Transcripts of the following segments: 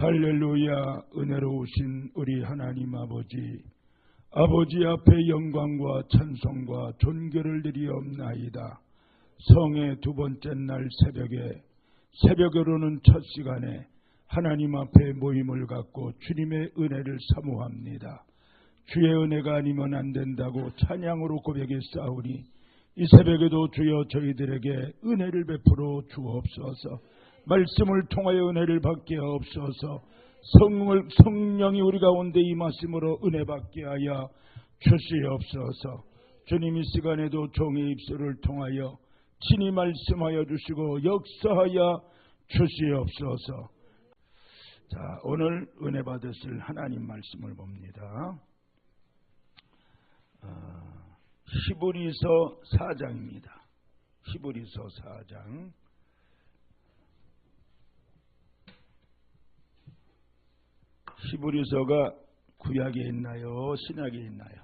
할렐루야. 은혜로우신 우리 하나님 아버지, 아버지 앞에 영광과 찬송과 존귀를 드리옵나이다. 성의 두 번째 날 새벽으로는 첫 시간에 하나님 앞에 모임을 갖고 주님의 은혜를 사모합니다. 주의 은혜가 아니면 안 된다고 찬양으로 고백했사오니 이 새벽에도 주여 저희들에게 은혜를 베풀어 주옵소서. 말씀을 통하여 은혜를 받게 하옵소서. 성령이 우리 가운데 임하심으로 은혜 받게 하여 주시옵소서. 주님, 이 시간에도 종의 입술을 통하여 친히 말씀하여 주시고 역사하여 주시옵소서. 자, 오늘 은혜 받으실 하나님 말씀을 봅니다. 히브리서 4장입니다. 히브리서 4장. 히브리서가 구약에 있나요? 신약에 있나요?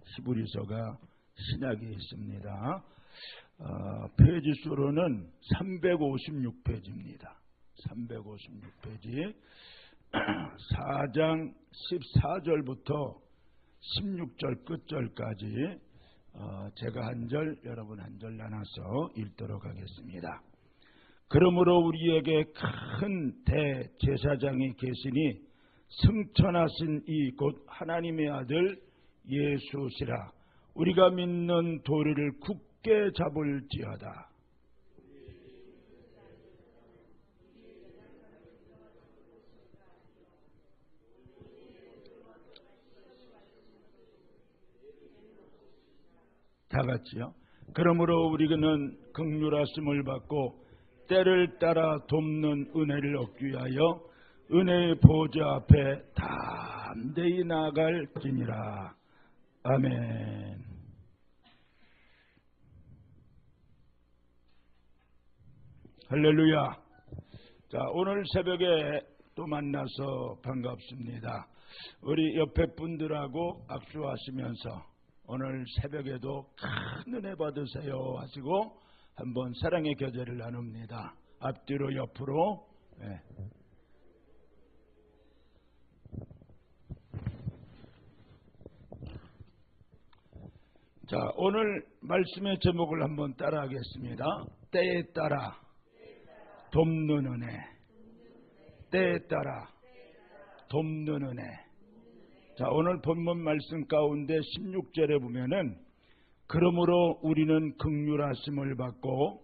히브리서가 신약에 있습니다. 페이지 수로는 356페이지입니다. 356페이지. 4장 14절부터 16절 끝절까지 제가 한 절, 여러분 한 절 나눠서 읽도록 하겠습니다. 그러므로 우리에게 큰 대제사장이 계시니 승천하신 이 곧 하나님의 아들 예수시라. 우리가 믿는 도리를 굳게 잡을지어다. 다 같이요. 그러므로 우리는 긍휼하심을 받고 때를 따라 돕는 은혜를 얻기 위하여 은혜의 보좌 앞에 담대히 나아갈지니라. 아멘. 할렐루야. 자, 오늘 새벽에 또 만나서 반갑습니다. 우리 옆에 분들하고 악수하시면서 오늘 새벽에도 큰 은혜 받으세요 하시고 한번 사랑의 교제를 나눕니다. 앞뒤로 옆으로. 네. 자, 오늘 말씀의 제목을 한번 따라하겠습니다. 때에 따라 돕는 은혜. 때에 따라 돕는 은혜. 자, 오늘 본문 말씀 가운데 16절에 보면은 그러므로 우리는 긍휼하심을 받고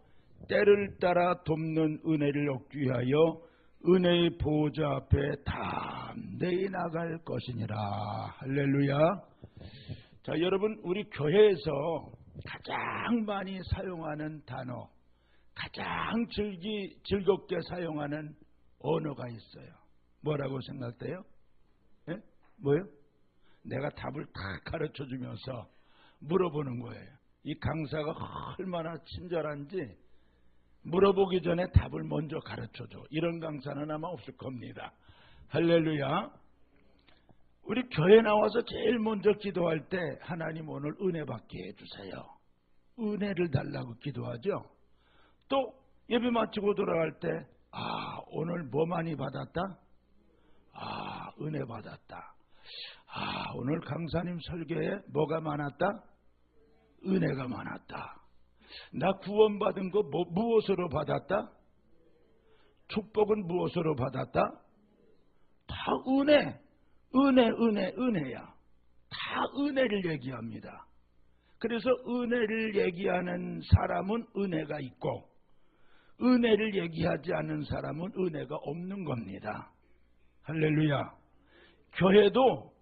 때를 따라 돕는 은혜를 얻기 위하여 은혜의 보좌 앞에 담대히 나갈 것이니라. 할렐루야. 자, 여러분, 우리 교회에서 가장 많이 사용하는 단어, 가장 즐겁게 사용하는 언어가 있어요. 뭐라고 생각돼요? 예? 뭐요? 내가 답을 다 가르쳐주면서 물어보는 거예요. 이 강사가 얼마나 친절한지 물어보기 전에 답을 먼저 가르쳐줘. 이런 강사는 아마 없을 겁니다. 할렐루야. 우리 교회 나와서 제일 먼저 기도할 때 하나님 오늘 은혜 받게 해주세요. 은혜를 달라고 기도하죠. 또 예배 마치고 돌아갈 때 오늘 뭐 많이 받았다? 은혜 받았다. 오늘 강사님 설교에 뭐가 많았다? 은혜가 많았다. 나 구원받은 거 무엇으로 받았다? 축복은 무엇으로 받았다? 다 은혜야. 다 은혜를 얘기합니다. 그래서 은혜를 얘기하는 사람은 은혜가 있고 은혜를 얘기하지 않는 사람은 은혜가 없는 겁니다. 할렐루야. 교회도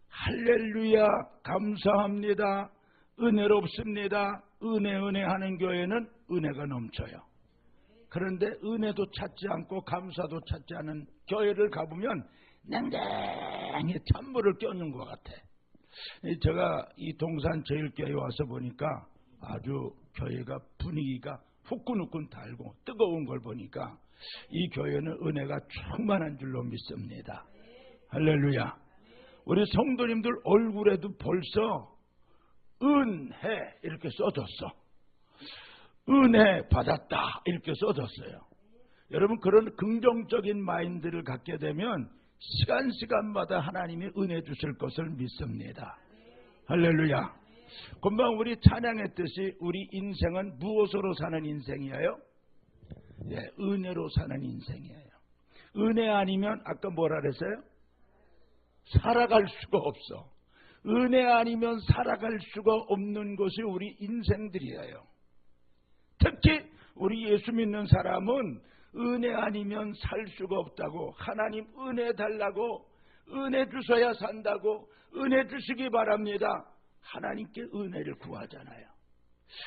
할렐루야 감사합니다. 은혜롭습니다. 은혜 하는 교회는 은혜가 넘쳐요. 그런데 은혜도 찾지 않고 감사도 찾지 않은 교회를 가보면 냉랭히 찬물을 껴는 것 같아. 제가 이 동산 제일교회 와서 보니까 아주 교회가 분위기가 후끈후끈 달고 뜨거운 걸 보니까 이 교회는 은혜가 충만한 줄로 믿습니다. 할렐루야. 우리 성도님들 얼굴에도 벌써 은혜 이렇게 써졌어. 은혜 받았다 이렇게 써졌어요. 여러분 그런 긍정적인 마인드를 갖게 되면 시간마다 하나님이 은혜 주실 것을 믿습니다. 할렐루야. 금방 우리 찬양했듯이 우리 인생은 무엇으로 사는 인생이에요? 예, 은혜로 사는 인생이에요. 은혜 아니면 아까 뭐라 그랬어요? 살아갈 수가 없어. 은혜 아니면 살아갈 수가 없는 것이 우리 인생들이에요. 특히 우리 예수 믿는 사람은 은혜 아니면 살 수가 없다고, 하나님 은혜 달라고, 은혜 주셔야 산다고, 은혜 주시기 바랍니다. 하나님께 은혜를 구하잖아요.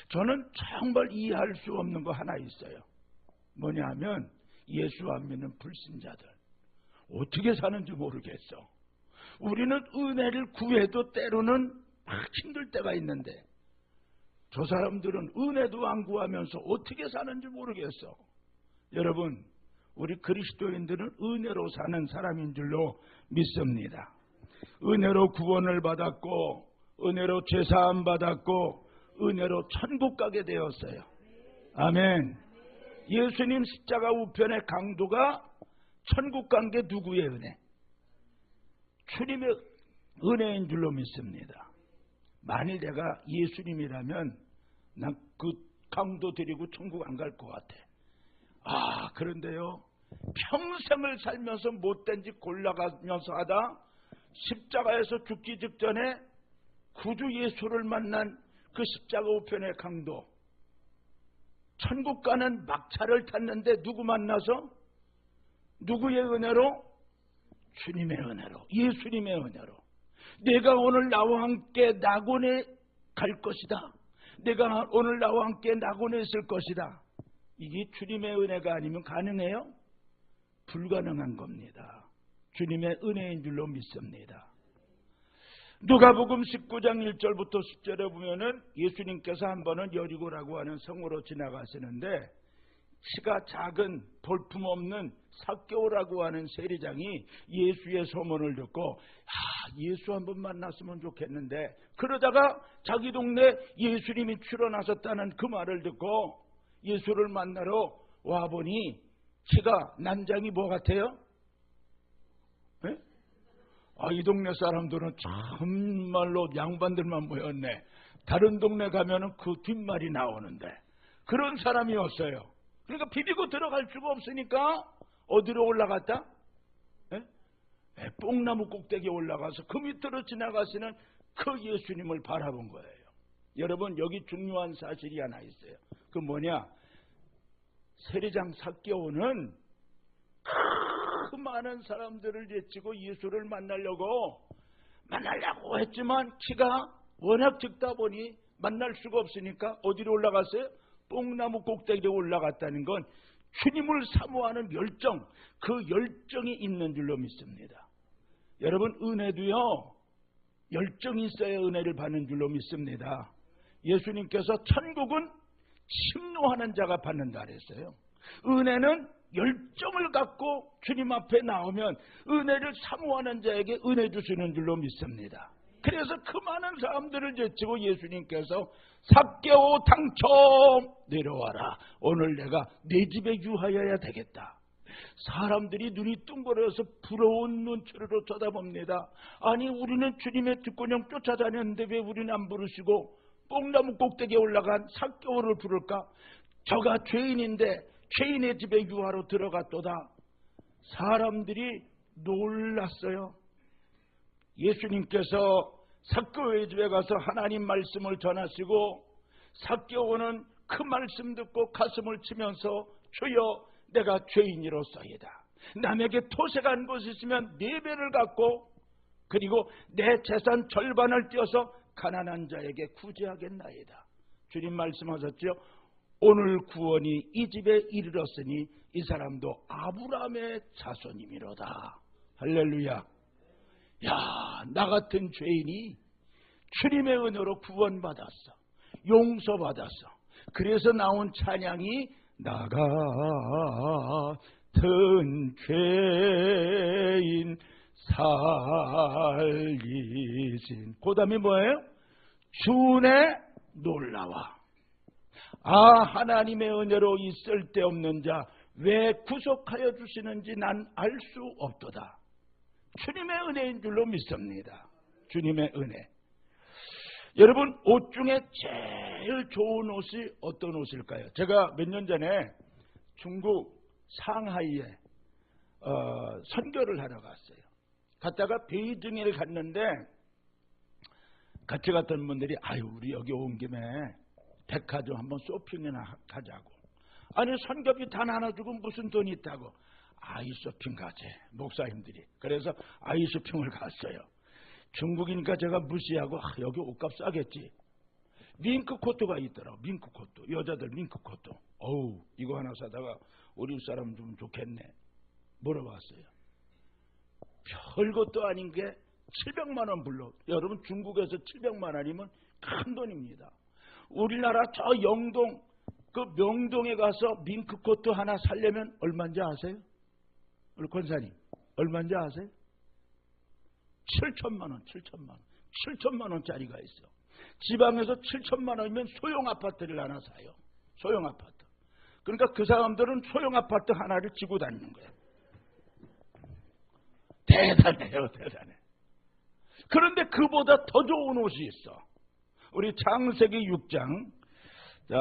저는 정말 이해할 수 없는 거 하나 있어요. 뭐냐 하면 예수 안 믿는 불신자들 어떻게 사는지 모르겠어. 우리는 은혜를 구해도 때로는 막 힘들 때가 있는데 저 사람들은 은혜도 안 구하면서 어떻게 사는지 모르겠어. 여러분, 우리 그리스도인들은 은혜로 사는 사람인 줄로 믿습니다. 은혜로 구원을 받았고, 은혜로 죄사함 받았고, 은혜로 천국 가게 되었어요. 아멘. 예수님 십자가 우편의 강도가 천국 간 게 누구의 은혜? 주님의 은혜인 줄로 믿습니다. 만일 내가 예수님이라면 난 그 강도 데리고 천국 안 갈 것 같아. 그런데요, 평생을 살면서 못된 짓 골라가면서 하다 십자가에서 죽기 직전에 구주 예수를 만난 그 십자가 우편의 강도, 천국 가는 막차를 탔는데 누구 만나서? 누구의 은혜로? 주님의 은혜로, 예수님의 은혜로. 내가 오늘 나와 함께 낙원에 갈 것이다. 내가 오늘 나와 함께 낙원에 있을 것이다. 이게 주님의 은혜가 아니면 가능해요? 불가능한 겁니다. 주님의 은혜인 줄로 믿습니다. 누가복음 19장 1절부터 10절에 보면은 예수님께서 한 번은 여리고라고 하는 성으로 지나가시는데 키가 작은 볼품없는 삭개오라고 하는 세리장이 예수의 소문을 듣고 예수 한번 만났으면 좋겠는데, 그러다가 자기 동네 예수님이 출현하셨다는 그 말을 듣고 예수를 만나러 와보니 키가 난장이 뭐 같아요? 네? 이 동네 사람들은 정말로 양반들만 모였네. 다른 동네 가면은 그 뒷말이 나오는데 그런 사람이었어요. 그러니까 비비고 들어갈 수가 없으니까 어디로 올라갔다? 뽕나무 꼭대기에 올라가서 그 밑으로 지나가시는 그 예수님을 바라본 거예요. 여러분, 여기 중요한 사실이 하나 있어요. 그 뭐냐? 세리장 삭개오는 그 많은 사람들을 제치고 예수를 만나려고 했지만 키가 워낙 적다 보니 만날 수가 없으니까 어디로 올라갔어요? 뽕나무 꼭대기에 올라갔다는 건 주님을 사모하는 열정, 그 열정이 있는 줄로 믿습니다. 여러분, 은혜도요, 열정이 있어야 은혜를 받는 줄로 믿습니다. 예수님께서 천국은 침노하는 자가 받는다 그랬어요. 은혜는 열정을 갖고 주님 앞에 나오면 은혜를 사모하는 자에게 은혜 주시는 줄로 믿습니다. 그래서 그 많은 사람들을 제치고 예수님께서 삭개오 당첨 내려와라. 오늘 내가 내 집에 유하여야 되겠다. 사람들이 눈이 뚱그려서 부러운 눈초리로 쳐다봅니다. 아니, 우리는 주님의 뒷구녕 쫓아다녔는데 왜 우리는 안 부르시고 뽕나무 꼭대기에 올라간 삭개오를 부를까? 저가 죄인인데 죄인의 집에 유하로 들어갔도다. 사람들이 놀랐어요. 예수님께서 삭개오의 집에 가서 하나님 말씀을 전하시고 삭개오는 그 말씀 듣고 가슴을 치면서 주여, 내가 죄인이로소이다. 남에게 토색한 것이 있으면 4배를 갚고 그리고 내 재산 절반을 떼어서 가난한 자에게 구제하겠나이다. 주님 말씀하셨죠. 오늘 구원이 이 집에 이르렀으니 이 사람도 아브라함의 자손이미로다. 할렐루야. 나 같은 죄인이 주님의 은혜로 구원받았어. 용서받았어. 그래서 나온 찬양이 나 같은 죄인 살리신. 그 다음에 뭐예요? 주내 놀라와. 하나님의 은혜로 이 쓸데없는 자 왜 구속하여 주시는지 난 알 수 없도다. 주님의 은혜인 줄로 믿습니다. 주님의 은혜. 여러분, 옷 중에 제일 좋은 옷이 어떤 옷일까요? 제가 몇 년 전에 중국 상하이에 선교를 하러 갔어요. 갔다가 베이징을 갔는데 같이 갔던 분들이 우리 여기 온 김에 백화점 한번 쇼핑이나 가자고. 아니, 선교비 다 나눠주고 무슨 돈이 있다고. 아이쇼핑 가재, 목사님들이. 그래서 아이쇼핑을 갔어요. 중국이니까 제가 무시하고 여기 옷값 싸겠지. 밍크 코트가 있더라고. 밍크 코트, 여자들 밍크 코트. 어우, 이거 하나 사다가 우리 사람 좀 좋겠네 물어봤어요. 별것도 아닌 게 700만 원 불러. 여러분, 중국에서 700만 원이면 큰 돈입니다. 우리나라 저 영동 그 명동에 가서 밍크 코트 하나 살려면 얼마인지 아세요? 우리 권사님, 얼마인지 아세요? 7천만 원, 7천만 원. 7천만 원짜리가 있어. 지방에서 7천만 원이면 소형 아파트를 하나 사요. 소형 아파트. 그러니까 그 사람들은 소형 아파트 하나를 지고 다니는 거예요. 대단해요, 대단해. 그런데 그보다 더 좋은 옷이 있어. 우리 창세기 6장, 자,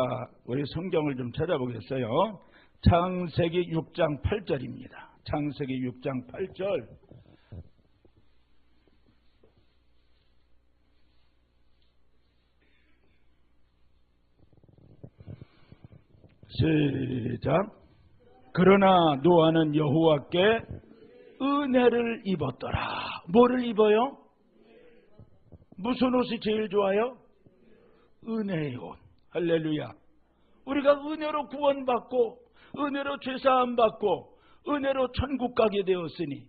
우리 성경을 좀 찾아보겠어요. 창세기 6장 8절입니다. 창세기 6장 8절. 시작. 그러나 노아는 여호와께 은혜를 입었더라. 뭐를 입어요? 무슨 옷이 제일 좋아요? 은혜의 옷. 할렐루야. 우리가 은혜로 구원받고 은혜로 죄사함 받고 은혜로 천국 가게 되었으니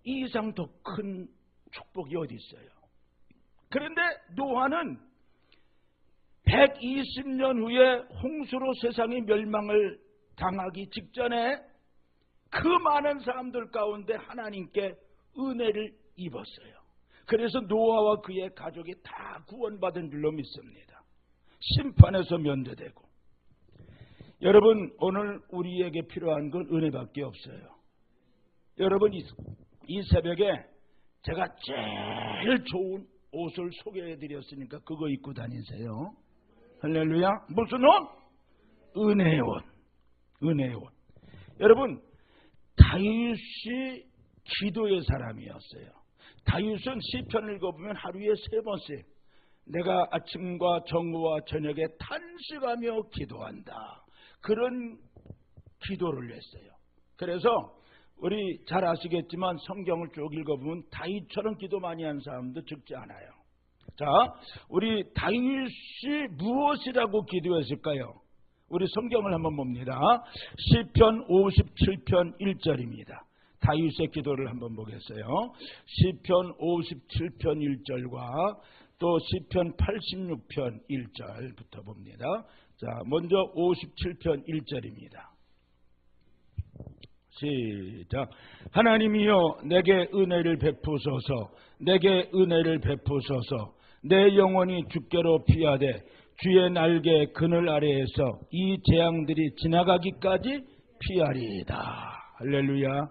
이 이상 더 큰 축복이 어디 있어요? 그런데 노아는 120년 후에 홍수로 세상이 멸망을 당하기 직전에 그 많은 사람들 가운데 하나님께 은혜를 입었어요. 그래서 노아와 그의 가족이 다 구원받은 줄로 믿습니다. 심판에서 면제되고. 여러분, 오늘 우리에게 필요한 건 은혜밖에 없어요. 여러분, 이 새벽에 제가 제일 좋은 옷을 소개해드렸으니까 그거 입고 다니세요. 할렐루야. 무슨 옷? 은혜의 옷. 은혜의 옷. 여러분, 다윗이 기도의 사람이었어요. 다윗은 시편을 읽어보면 하루에 3번씩 내가 아침과 정오와 저녁에 탄식하며 기도한다. 그런 기도를 했어요. 그래서 우리 잘 아시겠지만 성경을 쭉 읽어보면 다윗처럼 기도 많이 한 사람도 적지 않아요. 자, 우리 다윗이 무엇이라고 기도했을까요? 우리 성경을 한번 봅니다. 시편 57편 1절입니다. 다윗의 기도를 한번 보겠어요. 시편 57편 1절과 또 시편 86편 1절부터 봅니다. 자, 먼저 57편 1절입니다. 시작. 하나님이여 내게 은혜를 베푸소서. 내게 은혜를 베푸소서. 내 영혼이 주께로 피하되 주의 날개 그늘 아래에서 이 재앙들이 지나가기까지 피하리이다. 할렐루야.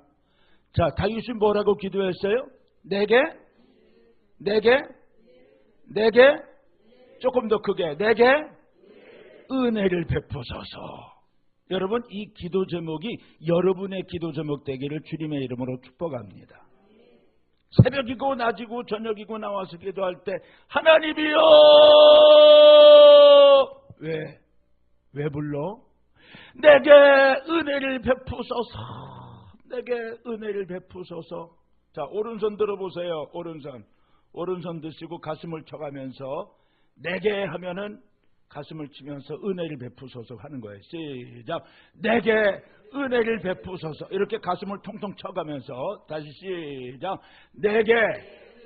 자, 다윗이 뭐라고 기도했어요? 내게 조금 더 크게 내게 은혜를 베푸소서. 여러분, 이 기도 제목이 여러분의 기도 제목 되기를 주님의 이름으로 축복합니다. 새벽이고 낮이고 저녁이고 나와서 기도할 때 하나님이여, 왜 불러? 내게 은혜를 베푸소서. 내게 은혜를 베푸소서. 자, 오른손 들어보세요. 오른손 드시고 가슴을 쳐가면서 내게 하면은 가슴을 치면서 은혜를 베푸소서 하는 거예요. 시작. 내게 은혜를 베푸소서. 이렇게 가슴을 통통 쳐가면서 다시 시작. 내게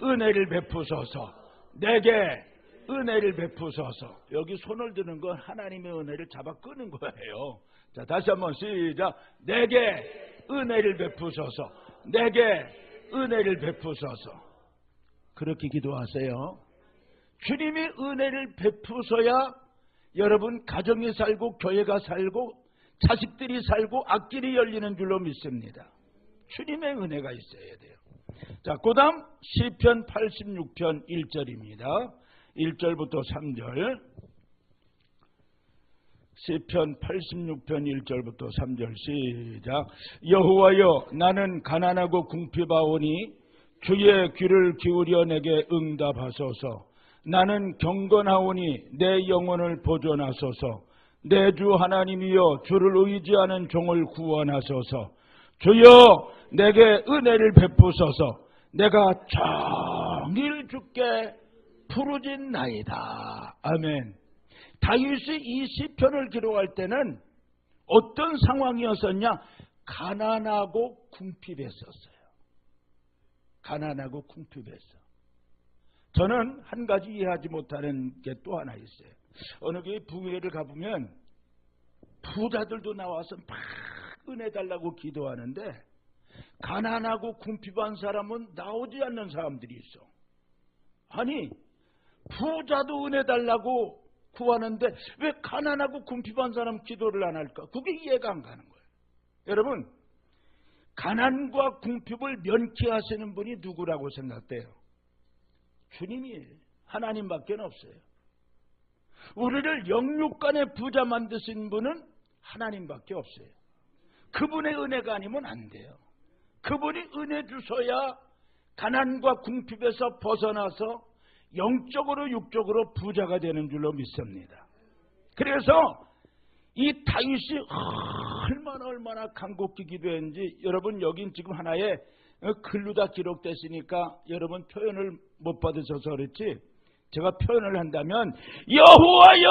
은혜를 베푸소서. 내게 은혜를 베푸소서. 여기 손을 드는 건 하나님의 은혜를 잡아 끄는 거예요. 자, 다시 한번 시작. 내게 은혜를 베푸소서. 내게 은혜를 베푸소서. 그렇게 기도하세요. 주님이 은혜를 베푸셔야 여러분 가정이 살고 교회가 살고 자식들이 살고 앞길이 열리는 줄로 믿습니다. 주님의 은혜가 있어야 돼요. 자, 그 다음 시편 86편 1절입니다. 1절부터 3절. 시편 86편 1절부터 3절 시작. 여호와여, 나는 가난하고 궁핍하오니 주의 귀를 기울여 내게 응답하소서. 나는 경건하오니 내 영혼을 보존하소서. 내 주 하나님이여, 주를 의지하는 종을 구원하소서. 주여, 내게 은혜를 베푸소서. 내가 종일 주께 부르짖나이다. 아멘. 다윗이 이 시편을 기록할 때는 어떤 상황이었었냐? 가난하고 궁핍했었어요. 가난하고 궁핍했어. 저는 한 가지 이해하지 못하는 게 또 하나 있어요. 어느 교회 부흥회를 가보면 부자들도 나와서 막 은혜 달라고 기도하는데 가난하고 궁핍한 사람은 나오지 않는 사람들이 있어. 아니, 부자도 은혜 달라고 구하는데 왜 가난하고 궁핍한 사람 기도를 안 할까? 그게 이해가 안 가는 거예요. 여러분, 가난과 궁핍을 면케하시는 분이 누구라고 생각돼요? 주님이에요. 하나님밖에 없어요. 우리를 영육간의 부자 만드신 분은 하나님밖에 없어요. 그분의 은혜가 아니면 안 돼요. 그분이 은혜 주셔야 가난과 궁핍에서 벗어나서 영적으로 육적으로 부자가 되는 줄로 믿습니다. 그래서 이 다윗이 얼마나 간곡히 기도했는지, 여러분 여긴 지금 하나의 글로 다 기록됐으니까 여러분 표현을 못 받으셔서 그렇지, 제가 표현을 한다면, 여호와여,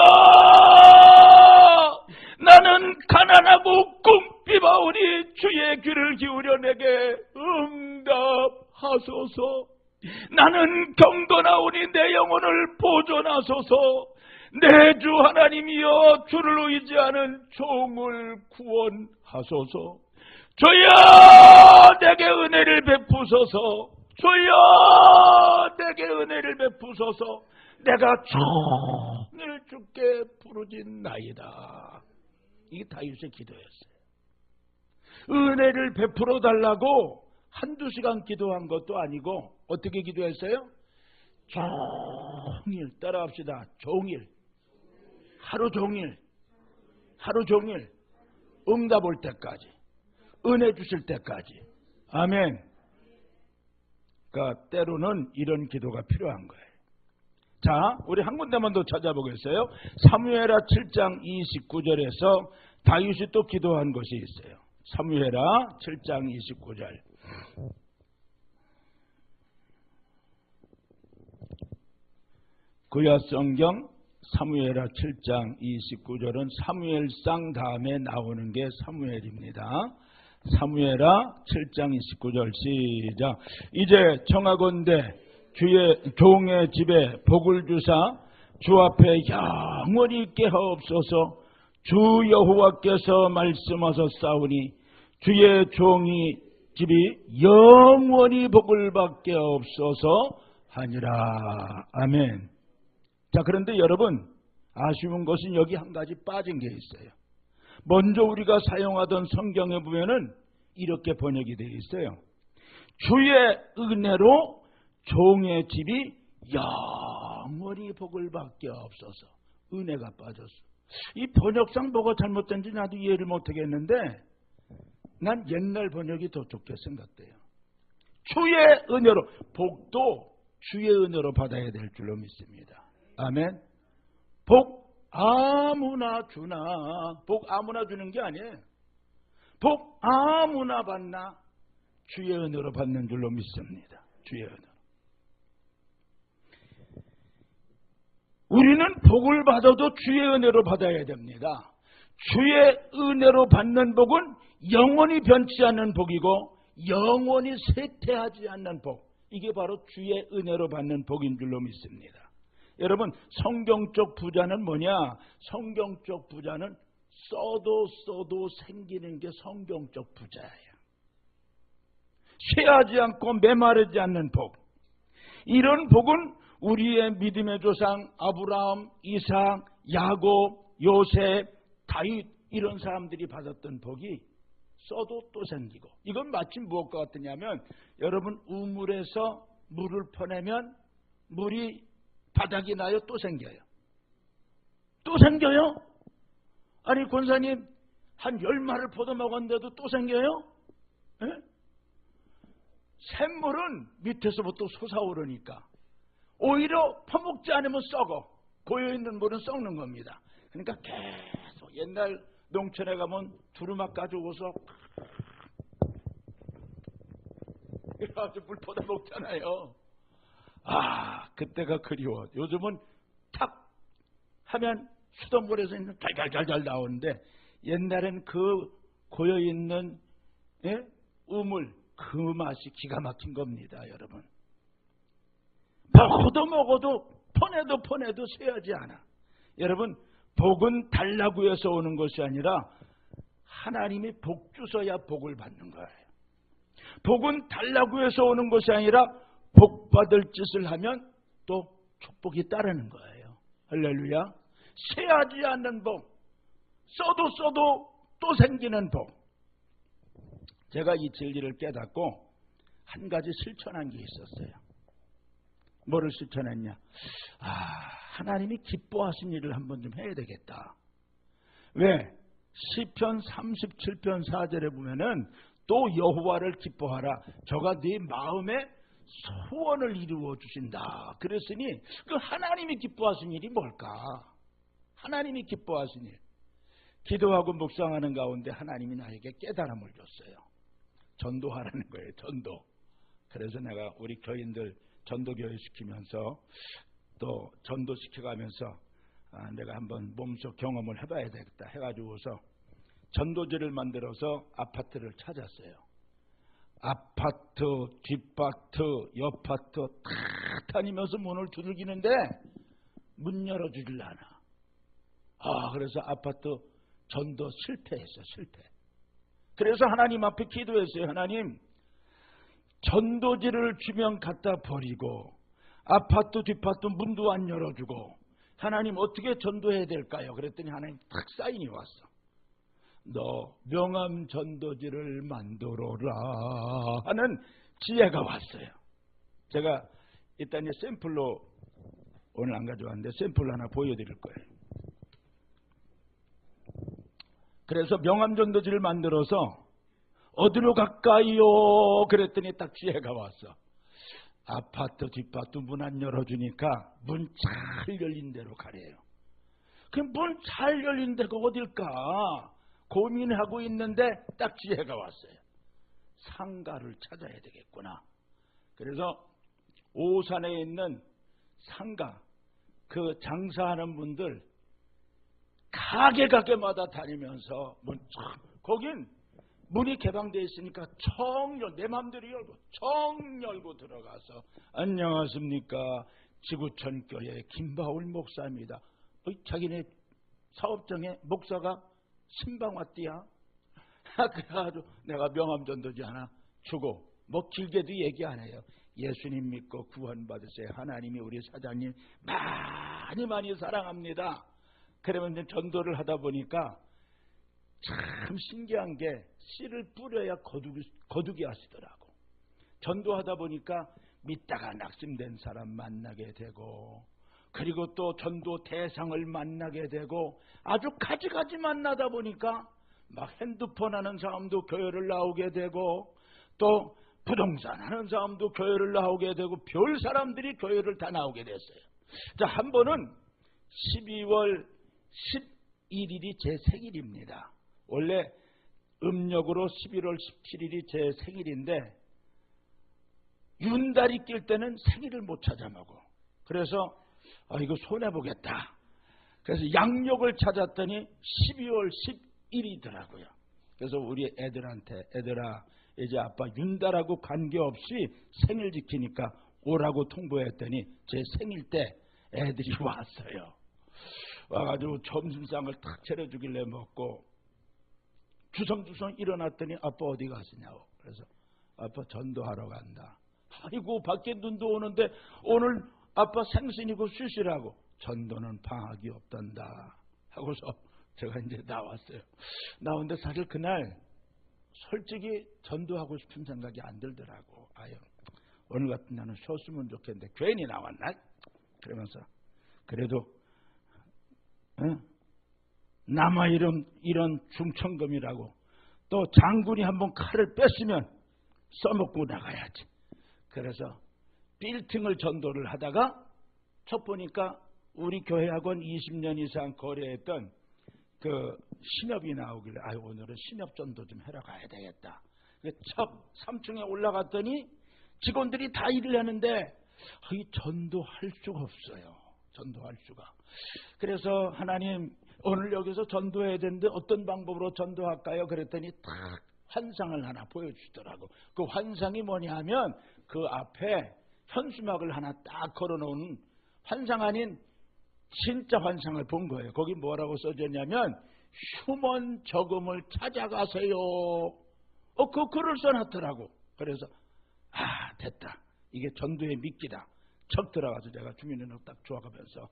나는 가난하고 궁핍하오니 주의 귀를 기울여 내게 응답하소서. 나는 경건하오니 내 영혼을 보존하소서. 내 주 하나님이여, 주를 의지하는 종을 구원하소서. 주여, 내게 은혜를 베푸소서. 주여, 내게 은혜를 베푸소서. 내가 종일 주께 부르짖나이다. 이게 다윗의 기도였어요. 은혜를 베풀어 달라고 한두 시간 기도한 것도 아니고 어떻게 기도했어요? 종일, 따라합시다. 종일, 하루 종일 응답 올 때까지, 은혜 주실 때까지. 아멘. 그러니까 때로는 이런 기도가 필요한 거예요. 자, 우리 한 군데만 더 찾아보겠어요. 사무엘하 7장 29절에서 다윗이 또 기도한 것이 있어요. 사무엘하 7장 29절. 구약 성경 사무엘하 7장 29절은 사무엘상 다음에 나오는 게 사무엘입니다. 사무엘하 7장 29절 시작. 이제 청하건대 주의 종의 집에 복을 주사 주 앞에 영원히 있게 하옵소서. 주 여호와께서 말씀하셨사오니 주의 종이 집이 영원히 복을 받게 하옵소서 하니라. 아멘. 자, 그런데 여러분, 아쉬운 것은 여기 한 가지 빠진 게 있어요. 먼저 우리가 사용하던 성경에 보면은 이렇게 번역이 되어 있어요. 주의 은혜로 종의 집이 영원히 복을 받게 없어서. 은혜가 빠졌어. 이 번역상 뭐가 잘못된지 나도 이해를 못하겠는데 난 옛날 번역이 더 좋게 생각돼요. 주의 은혜로, 복도 주의 은혜로 받아야 될 줄로 믿습니다. 아멘. 복 아무나 주나. 복 아무나 주는 게 아니에요. 복 아무나 받나? 주의 은혜로 받는 줄로 믿습니다. 주의 은혜로. 우리는 복을 받아도 주의 은혜로 받아야 됩니다. 주의 은혜로 받는 복은 영원히 변치 않는 복이고 영원히 쇠퇴하지 않는 복. 이게 바로 주의 은혜로 받는 복인 줄로 믿습니다. 여러분, 성경적 부자는 뭐냐? 성경적 부자는 써도 생기는 게 성경적 부자예요. 쇠하지 않고 메마르지 않는 복. 이런 복은 우리의 믿음의 조상 아브라함, 이삭, 야곱, 요셉, 다윗 이런 사람들이 받았던 복이 써도 또 생기고, 이건 마치 무엇과 같으냐면 여러분 우물에서 물을 퍼내면 물이 바닥이 나요? 또 생겨요? 또 생겨요? 아니 권사님 한 10마리를 퍼도 또 생겨요? 에? 샘물은 밑에서부터 솟아오르니까 오히려 퍼먹지 않으면 썩어. 고여있는 물은 썩는 겁니다. 그러니까 계속 옛날 농촌에 가면 두루마기 가지고서 이래가지고 물 퍼다 먹잖아요. 아, 그때가 그리워. 요즘은 탁 하면 수돗물에서 있는 달달달달 나오는데 옛날엔 그 고여있는 우물 그 맛이 기가 막힌 겁니다. 여러분 먹어도 퍼내도 쇠하지 않아. 여러분 복은 달라고 해서 오는 것이 아니라 하나님이 복 주셔야 복을 받는 거예요. 복은 달라고 해서 오는 것이 아니라 복 받을 짓을 하면 또 축복이 따르는 거예요. 할렐루야. 쇠하지 않는 복, 써도 또 생기는 복. 제가 이 진리를 깨닫고 한 가지 실천한 게 있었어요. 뭐를 실천했냐? 하나님이 기뻐하신 일을 한번 좀 해야 되겠다. 왜? 시편 37편 4절에 보면은 또 여호와를 기뻐하라. 저가 네 마음에 소원을 이루어 주신다. 그랬으니 그 하나님이 기뻐하신 일이 뭘까? 하나님이 기뻐하신 일. 기도하고 묵상하는 가운데 하나님이 나에게 깨달음을 줬어요. 전도하라는 거예요. 전도. 그래서 내가 우리 교인들 전도교회 시키면서 또 전도시켜가면서 내가 한번 몸소 경험을 해봐야 되겠다 해가지고서 전도지를 만들어서 아파트를 찾았어요. 아파트, 뒷파트, 옆파트 다 다니면서 문을 두들기는데 문 열어주질 않아. 그래서 아파트 전도 실패했어. 실패. 그래서 하나님 앞에 기도했어요. 하나님, 전도지를 주면 갖다 버리고 아파트 뒷파트 문도 안 열어주고 하나님 어떻게 전도해야 될까요? 그랬더니 하나님 딱 사인이 왔어. 너 명함 전도지를 만들어라 하는 지혜가 왔어요. 제가 일단 샘플로 오늘 안 가져왔는데 샘플 하나 보여드릴 거예요. 그래서 명함 전도지를 만들어서 어디로 갈까요? 그랬더니 딱 지혜가 왔어. 아파트 뒷파트 문 안 열어주니까 문 잘 열린 데로 가래요. 그럼 문 잘 열린 데가 어딜까? 고민하고 있는데 딱 지혜가 왔어요. 상가를 찾아야 되겠구나. 그래서 오산에 있는 상가, 그 장사하는 분들 가게마다 다니면서 거긴 문이 개방되어 있으니까 내 맘대로 열고 청 열고 들어가서 안녕하십니까, 지구촌 교회 김바울 목사입니다. 자기네 사업장에 목사가 신방 왔디야. 그래가지고 내가 명함 전도지 하나 주고 뭐 길게도 얘기 안 해요. 예수님 믿고 구원 받으세요. 하나님이 우리 사장님 많이 사랑합니다. 그러면 이제 전도를 하다 보니까 참 신기한 게 씨를 뿌려야 거두기 하시더라고. 전도하다 보니까 믿다가 낙심된 사람 만나게 되고, 그리고 또 전도 대상을 만나게 되고, 아주 가지가지 만나다 보니까 막 핸드폰 하는 사람도 교회를 나오게 되고, 또 부동산 하는 사람도 교회를 나오게 되고, 별 사람들이 교회를 다 나오게 됐어요. 자, 한 번은 12월 11일이 제 생일입니다. 원래 음력으로 11월 17일이 제 생일인데 윤달이 낄 때는 생일을 못 찾아 먹어. 그래서 이거 손해보겠다. 그래서 양력을 찾았더니 12월 10일이더라고요. 그래서 우리 애들한테 애들아, 이제 아빠 윤달하고 관계없이 생일 지키니까 오라고 통보했더니 제 생일 때 애들이 왔어요. 와가지고 점심상을 탁 차려주길래 먹고 주섬주섬 일어났더니 아빠 어디 가시냐고. 그래서 아빠 전도하러 간다. 아이고 밖에 눈도 오는데 오늘 아빠 생신이고 쉬시라고. 전도는 방학이 없단다 하고서 제가 이제 나왔어요. 나오는데 사실 그날 솔직히 전도하고 싶은 생각이 안 들더라고. 아유, 오늘 같은 날은 쉬었으면 좋겠는데 괜히 나왔나? 그러면서 그래도 남아 이런 중천금이라고 또 장군이 한번 칼을 뺐으면 써먹고 나가야지. 그래서 빌딩을 전도를 하다가 첫 보니까 우리 교회학원 20년 이상 거래했던 그 신협이 나오길래 아유 오늘은 신협 전도 좀 해러 가야 되겠다. 첫 3층에 올라갔더니 직원들이 다 일을 하는데 이 전도할 수가 없어요. 전도할 수가. 그래서 하나님 오늘 여기서 전도해야 되는데 어떤 방법으로 전도할까요? 그랬더니 딱 환상을 하나 보여주더라고. 그 환상이 뭐냐 하면 그 앞에 현수막을 하나 딱 걸어놓은 환상 아닌 진짜 환상을 본 거예요. 거기 뭐라고 써졌냐면 휴먼 저금을 찾아가세요. 그 글을 써놨더라고. 그래서 됐다. 이게 전도의 미끼다. 척 들어가서 제가 주민은행 딱 좋아가면서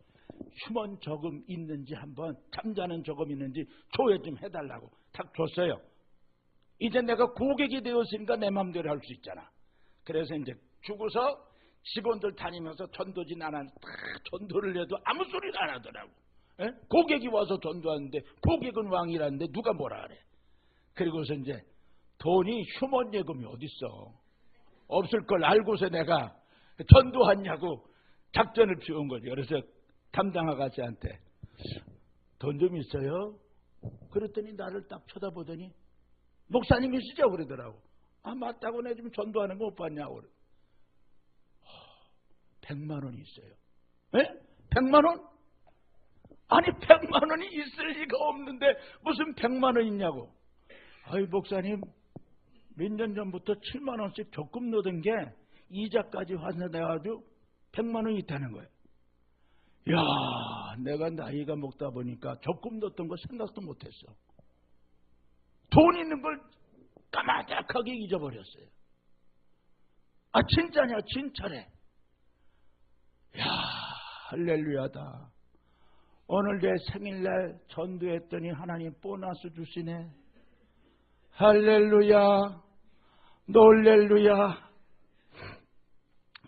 휴먼 저금 있는지 한번 잠자는 저금 있는지 조회 좀 해달라고 딱 줬어요. 이제 내가 고객이 되었으니까 내 마음대로 할 수 있잖아. 그래서 이제 주고서 직원들 다니면서 전도진 안 하는 다 전도를 해도 아무 소리를 안 하더라고. 에? 고객이 와서 전도하는데 고객은 왕이라는데 누가 뭐라 그래. 그리고서 이제 돈이 휴먼 예금이 어딨어. 없을 걸 알고서 내가 전도하냐고 작전을 피운 거죠. 그래서 담당 아가씨한테 돈 좀 있어요? 그랬더니 나를 딱 쳐다보더니 목사님이시죠? 그러더라고. 맞다고 내가 좀 전도하는 거 못 봤냐고. 100만 원이 있어요. 에? 100만 원? 아니 100만 원이 있을 리가 없는데 무슨 100만 원 있냐고. 아이 목사님 몇 년 전부터 7만 원씩 적금 넣은 게 이자까지 환산돼가지고 100만 원이 있다는 거예요. 야, 내가 나이가 먹다 보니까 적금 넣었던 거 생각도 못했어. 돈 있는 걸 까마득하게 잊어버렸어요. 진짜냐? 진짜래. 야, 할렐루야다. 오늘 내 생일날 전도했더니 하나님 보너스 주시네. 할렐루야, 놀렐루야.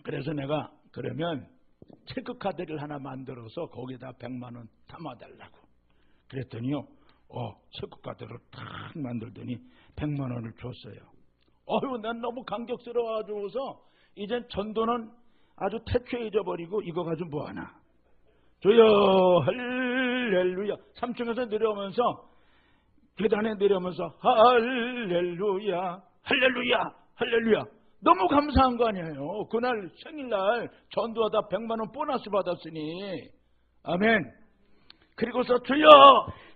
그래서 내가 그러면 체크카드를 하나 만들어서 거기다 100만 원 담아달라고. 그랬더니요, 체크카드를 탁 만들더니 100만 원을 줬어요. 난 너무 감격스러워가지고서 이젠 전도는 아주 태초에 잊어버리고 이거 가지고 뭐하나. 주여 할렐루야. 3층에서 내려오면서 계단에 내려오면서 할렐루야 할렐루야 할렐루야. 너무 감사한 거 아니에요. 그날 생일날 전도하다 100만 원 보너스 받았으니. 아멘. 그리고서 주여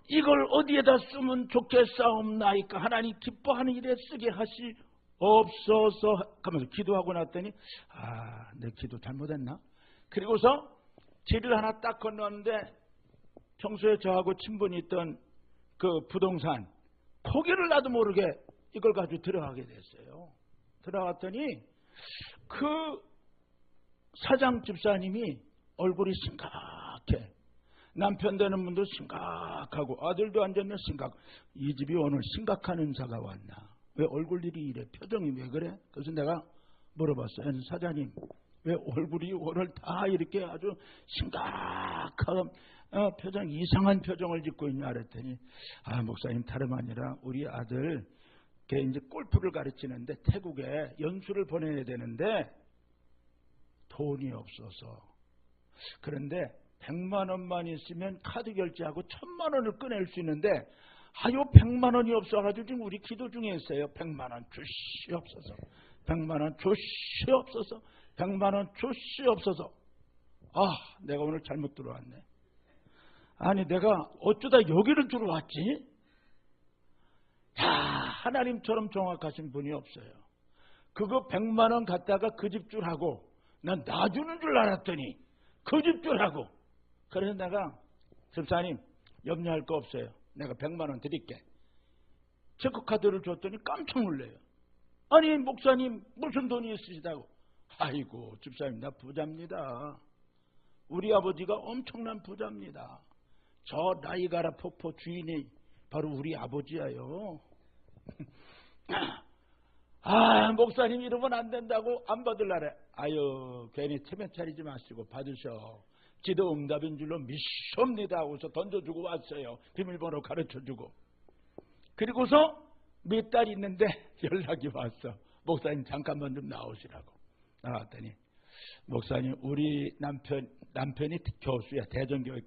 이걸 어디에다 쓰면 좋겠사옵나이까. 하나님 기뻐하는 일에 쓰게 하시옵소서 하면서 기도하고 났더니 내 기도 잘못했나? 그리고서 길을 하나 딱 건너는데 평소에 저하고 친분이 있던 그 부동산 거기를 나도 모르게 이걸 가지고 들어가게 됐어요. 들어갔더니 그 사장 집사님이 얼굴이 심각해. 남편 되는 분도 심각하고 아들도 앉았네 심각. 이 집이 오늘 심각한 은사가 왔나? 왜 얼굴 일이 이래? 표정이 왜 그래? 그래서 내가 물어봤어요. 사장님 왜 얼굴이 오늘 다 이렇게 아주 심각한 표정, 이상한 표정을 짓고 있냐 그랬더니 목사님 다름 아니라 우리 아들 걔 이제 골프를 가르치는데 태국에 연수를 보내야 되는데 돈이 없어서. 그런데 100만 원만 있으면 카드 결제하고 1000만 원을 꺼낼 수 있는데 요 100만 원이 없어가지고 지금 우리 기도 중에 있어요. 100만 원 주시옵소서. 100만 원 주시옵소서. 100만 원 주시옵소서. 내가 오늘 잘못 들어왔네. 아니 내가 어쩌다 여기를 들어왔지? 하나님처럼 정확하신 분이 없어요. 그거 100만 원 갖다가 그 집줄하고 난 놔주는 줄 알았더니 그 집줄하고. 그래서 내가 집사님 염려할 거 없어요. 내가 100만 원 드릴게. 체크카드를 줬더니 깜짝 놀래요. 아니 목사님 무슨 돈이 있으시다고. 아이고 집사님 나 부자입니다. 우리 아버지가 엄청난 부자입니다. 저 나이가라 폭포 주인이 바로 우리 아버지야요. 목사님 이러면 안 된다고 안 받을라래. 아유, 괜히 체면 차리지 마시고 받으셔. 지도 응답인 줄로 믿습니다 하고서 던져주고 왔어요. 비밀번호 가르쳐주고. 그리고서 몇 달 있는데 연락이 왔어. 목사님 잠깐만 좀 나오시라고. 나왔더니 목사님, 우리 남편이 교수야. 대전교육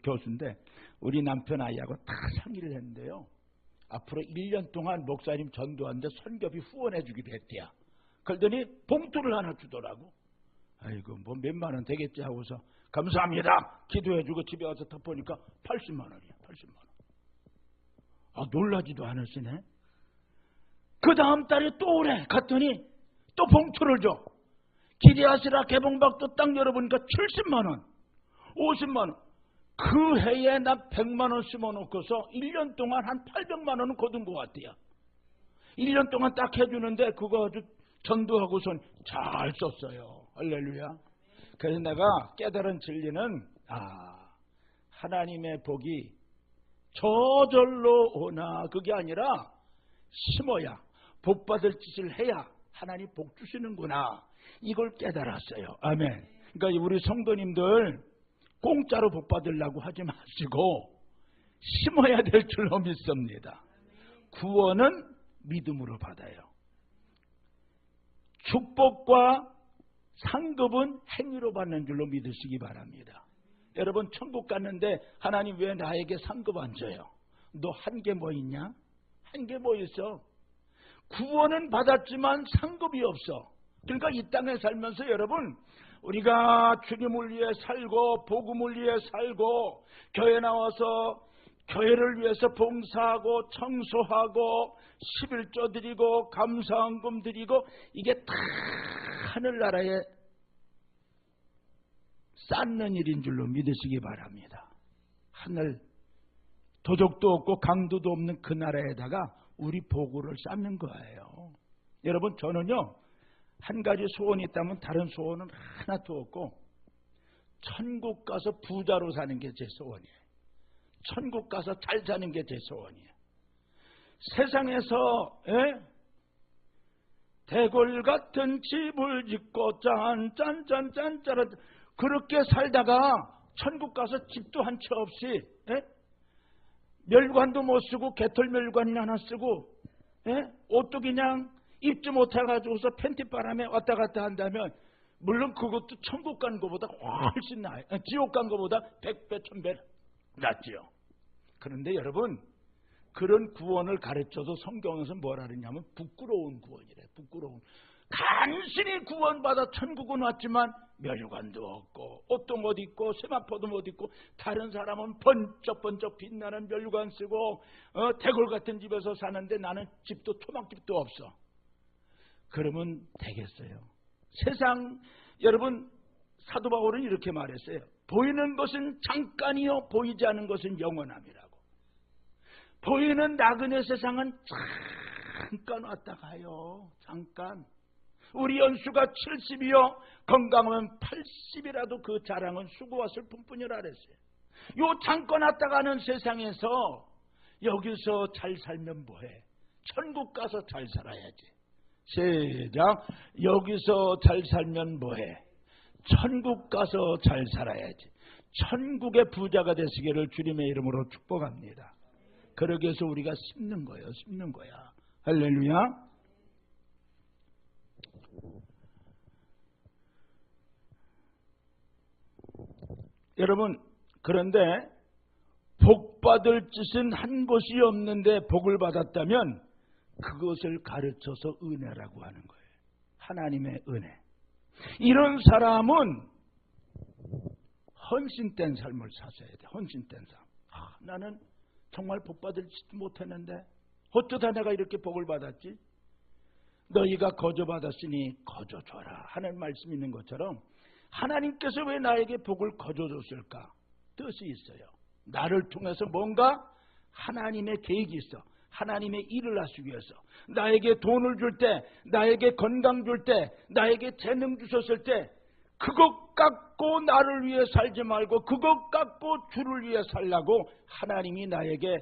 교수인데 우리 남편 아이하고 다 상의를 했는데요. 앞으로 1년 동안 목사님 전도하는데 선교비 후원해 주기로 했대요. 그러더니 봉투를 하나 주더라고. 아이고, 뭐 몇만 원 되겠지 하고서 감사합니다 기도해 주고 집에 와서 딱 보니까 80만 원이야. 80만 원. 놀라지도 않으시네. 그 다음 달에 또 오래 갔더니 또 봉투를 줘. 기대하시라 개봉박도 딱 열어보니까 70만 원, 50만 원. 그 해에 나 100만 원 심어놓고서 1년 동안 한 800만 원은 거둔 것 같아요. 1년 동안 딱 해주는데 그거 아주 전도하고선 잘 썼어요. 할렐루야. 그래서 내가 깨달은 진리는 하나님의 복이 저절로 오나 그게 아니라 심어야, 복 받을 짓을 해야 하나님 복 주시는구나. 이걸 깨달았어요. 아멘. 그러니까 우리 성도님들 공짜로 복 받으려고 하지 마시고 심어야 될 줄로 믿습니다. 구원은 믿음으로 받아요. 축복과 상급은 행위로 받는 줄로 믿으시기 바랍니다. 여러분, 천국 갔는데 하나님 왜 나에게 상급 안 줘요? 너 한 게 뭐 있냐? 한 게 뭐 있어? 구원은 받았지만 상급이 없어. 그러니까 이 땅에 살면서 여러분, 우리가 주님을 위해 살고 복음을 위해 살고 교회 나와서 교회를 위해서 봉사하고 청소하고 11조 드리고 감사헌금 드리고 이게 다 하늘나라에 쌓는 일인 줄로 믿으시기 바랍니다. 하늘 도적도 없고 강도도 없는 그 나라에다가 우리 보고를 쌓는 거예요. 여러분, 저는요 한 가지 소원이 있다면 다른 소원은 하나도 없고 천국 가서 부자로 사는 게 제 소원이에요. 천국 가서 잘 사는 게 제 소원이에요. 세상에서 대골 같은 집을 짓고 짠짠짠짠짠 그렇게 살다가 천국 가서 집도 한 채 없이 멸관도 못 쓰고 개털멸관이나 하나 쓰고 옷도 그냥 입지 못해가지고서 팬티바람에 왔다 갔다 한다면 물론 그것도 천국 간 것보다 훨씬 나아요. 지옥 간 것보다 100배 1000배 낫지요. 그런데 여러분, 그런 구원을 가르쳐도 성경에서 뭐라 그러냐면 부끄러운 구원이래. 부끄러운. 간신히 구원받아 천국은 왔지만 멸관도 없고 옷도 못 입고 세마포도 못 입고 다른 사람은 번쩍번쩍 빛나는 멸관 쓰고 대골 같은 집에서 사는데 나는 집도 토막집도 없어. 그러면 되겠어요? 세상, 여러분, 사도 바울은 이렇게 말했어요. 보이는 것은 잠깐이요 보이지 않는 것은 영원함이라고. 보이는 나그네 세상은 잠깐 왔다 가요. 잠깐. 우리 연수가 70이요 건강하면 80이라도 그 자랑은 수고와 슬픔뿐이라 그랬어요. 요 잠깐 왔다 가는 세상에서 여기서 잘 살면 뭐해? 천국 가서 잘 살아야지. 시작. 여기서 잘 살면 뭐해? 천국 가서 잘 살아야지. 천국의 부자가 되시기를 주님의 이름으로 축복합니다. 그러기 위해서 우리가 심는 거예요. 심는 거야. 할렐루야. 여러분, 그런데 복 받을 짓은 한 곳이 없는데 복을 받았다면 그것을 가르쳐서 은혜라고 하는 거예요. 하나님의 은혜. 이런 사람은 헌신된 삶을 사셔야 돼. 헌신된 삶. 나는 정말 복 받을 짓도 못했는데 어쩌다 내가 이렇게 복을 받았지? 너희가 거저 받았으니 거저 줘라 하는 말씀이 있는 것처럼 하나님께서 왜 나에게 복을 거저 줬을까? 뜻이 있어요. 나를 통해서 뭔가 하나님의 계획이 있어. 하나님의 일을 하시기 위해서. 나에게 돈을 줄 때, 나에게 건강 줄 때, 나에게 재능 주셨을 때 그거 그것 갖고 나를 위해 살지 말고 그것 갖고 주를 위해 살라고 하나님이 나에게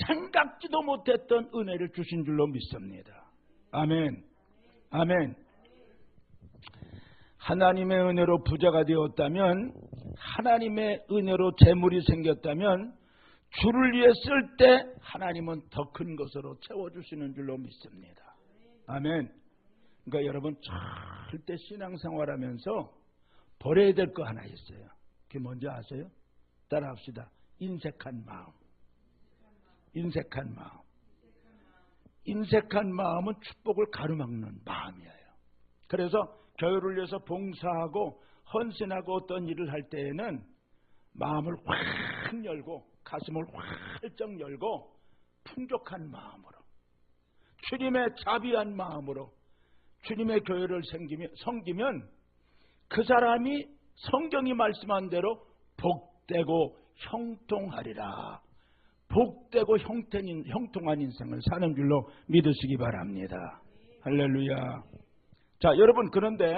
생각지도 못했던 은혜를 주신 줄로 믿습니다. 아멘. 아멘. 하나님의 은혜로 부자가 되었다면, 하나님의 은혜로 재물이 생겼다면 주를 위해 쓸 때 하나님은 더 큰 것으로 채워주시는 줄로 믿습니다. 아멘. 그러니까 여러분 절대 신앙생활하면서 버려야 될 거 하나 있어요. 그게 뭔지 아세요? 따라합시다. 인색한 마음. 인색한 마음. 인색한 마음은 축복을 가로막는 마음이에요. 그래서 교회를 위해서 봉사하고 헌신하고 어떤 일을 할 때에는 마음을 확 열고 가슴을 활짝 열고 풍족한 마음으로, 주님의 자비한 마음으로 주님의 교회를 섬기면 그 사람이 성경이 말씀한 대로 복되고 형통하리라. 복되고 형통한 인생을 사는 줄로 믿으시기 바랍니다. 할렐루야. 자, 여러분, 그런데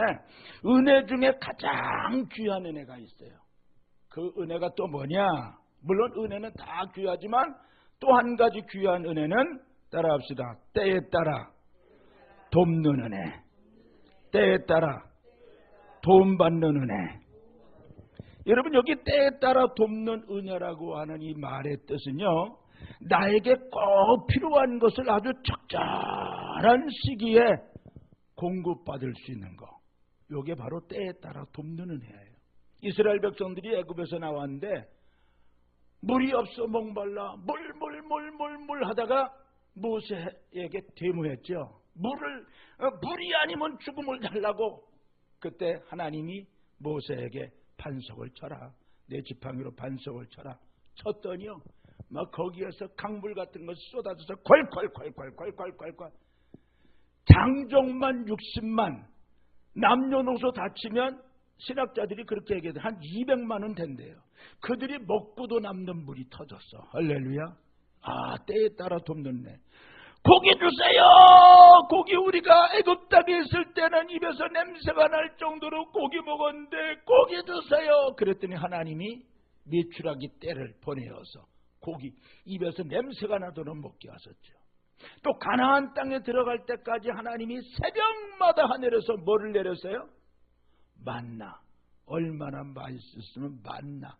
은혜 중에 가장 귀한 은혜가 있어요. 그 은혜가 또 뭐냐? 물론 은혜는 다 귀하지만 또 한 가지 귀한 은혜는, 따라합시다. 때에 따라 돕는 은혜. 때에 따라 도움받는 은혜. 여러분, 여기 때에 따라 돕는 은혜라고 하는 이 말의 뜻은요, 나에게 꼭 필요한 것을 아주 적절한 시기에 공급받을 수 있는 거. 이게 바로 때에 따라 돕는 은혜예요. 이스라엘 백성들이 애굽에서 나왔는데 물이 없어 목말라 물 하다가 모세에게 데모했죠. 물이 아니면 죽음을 달라고. 그때 하나님이 모세에게 반석을 쳐라. 내 지팡이로 반석을 쳐라. 쳤더니요, 막 거기에서 강물 같은 것이 쏟아져서 콸콸콸 장정만 60만, 남녀노소 다치면 신학자들이 그렇게 얘기해요. 한 200만은 된대요. 그들이 먹고도 남는 물이 터졌어. 할렐루야. 아, 때에 따라 돕는 네. 고기 주세요. 고기 우리가 애굽 땅에 있을 때는 입에서 냄새가 날 정도로 고기 먹었는데 고기 주세요. 그랬더니 하나님이 메추라기 떼를 보내어서 고기 입에서 냄새가 나도록 먹게 하셨죠. 또 가나안 땅에 들어갈 때까지 하나님이 새벽마다 하늘에서 뭐를 내렸어요? 만나. 얼마나 맛있었으면 만나.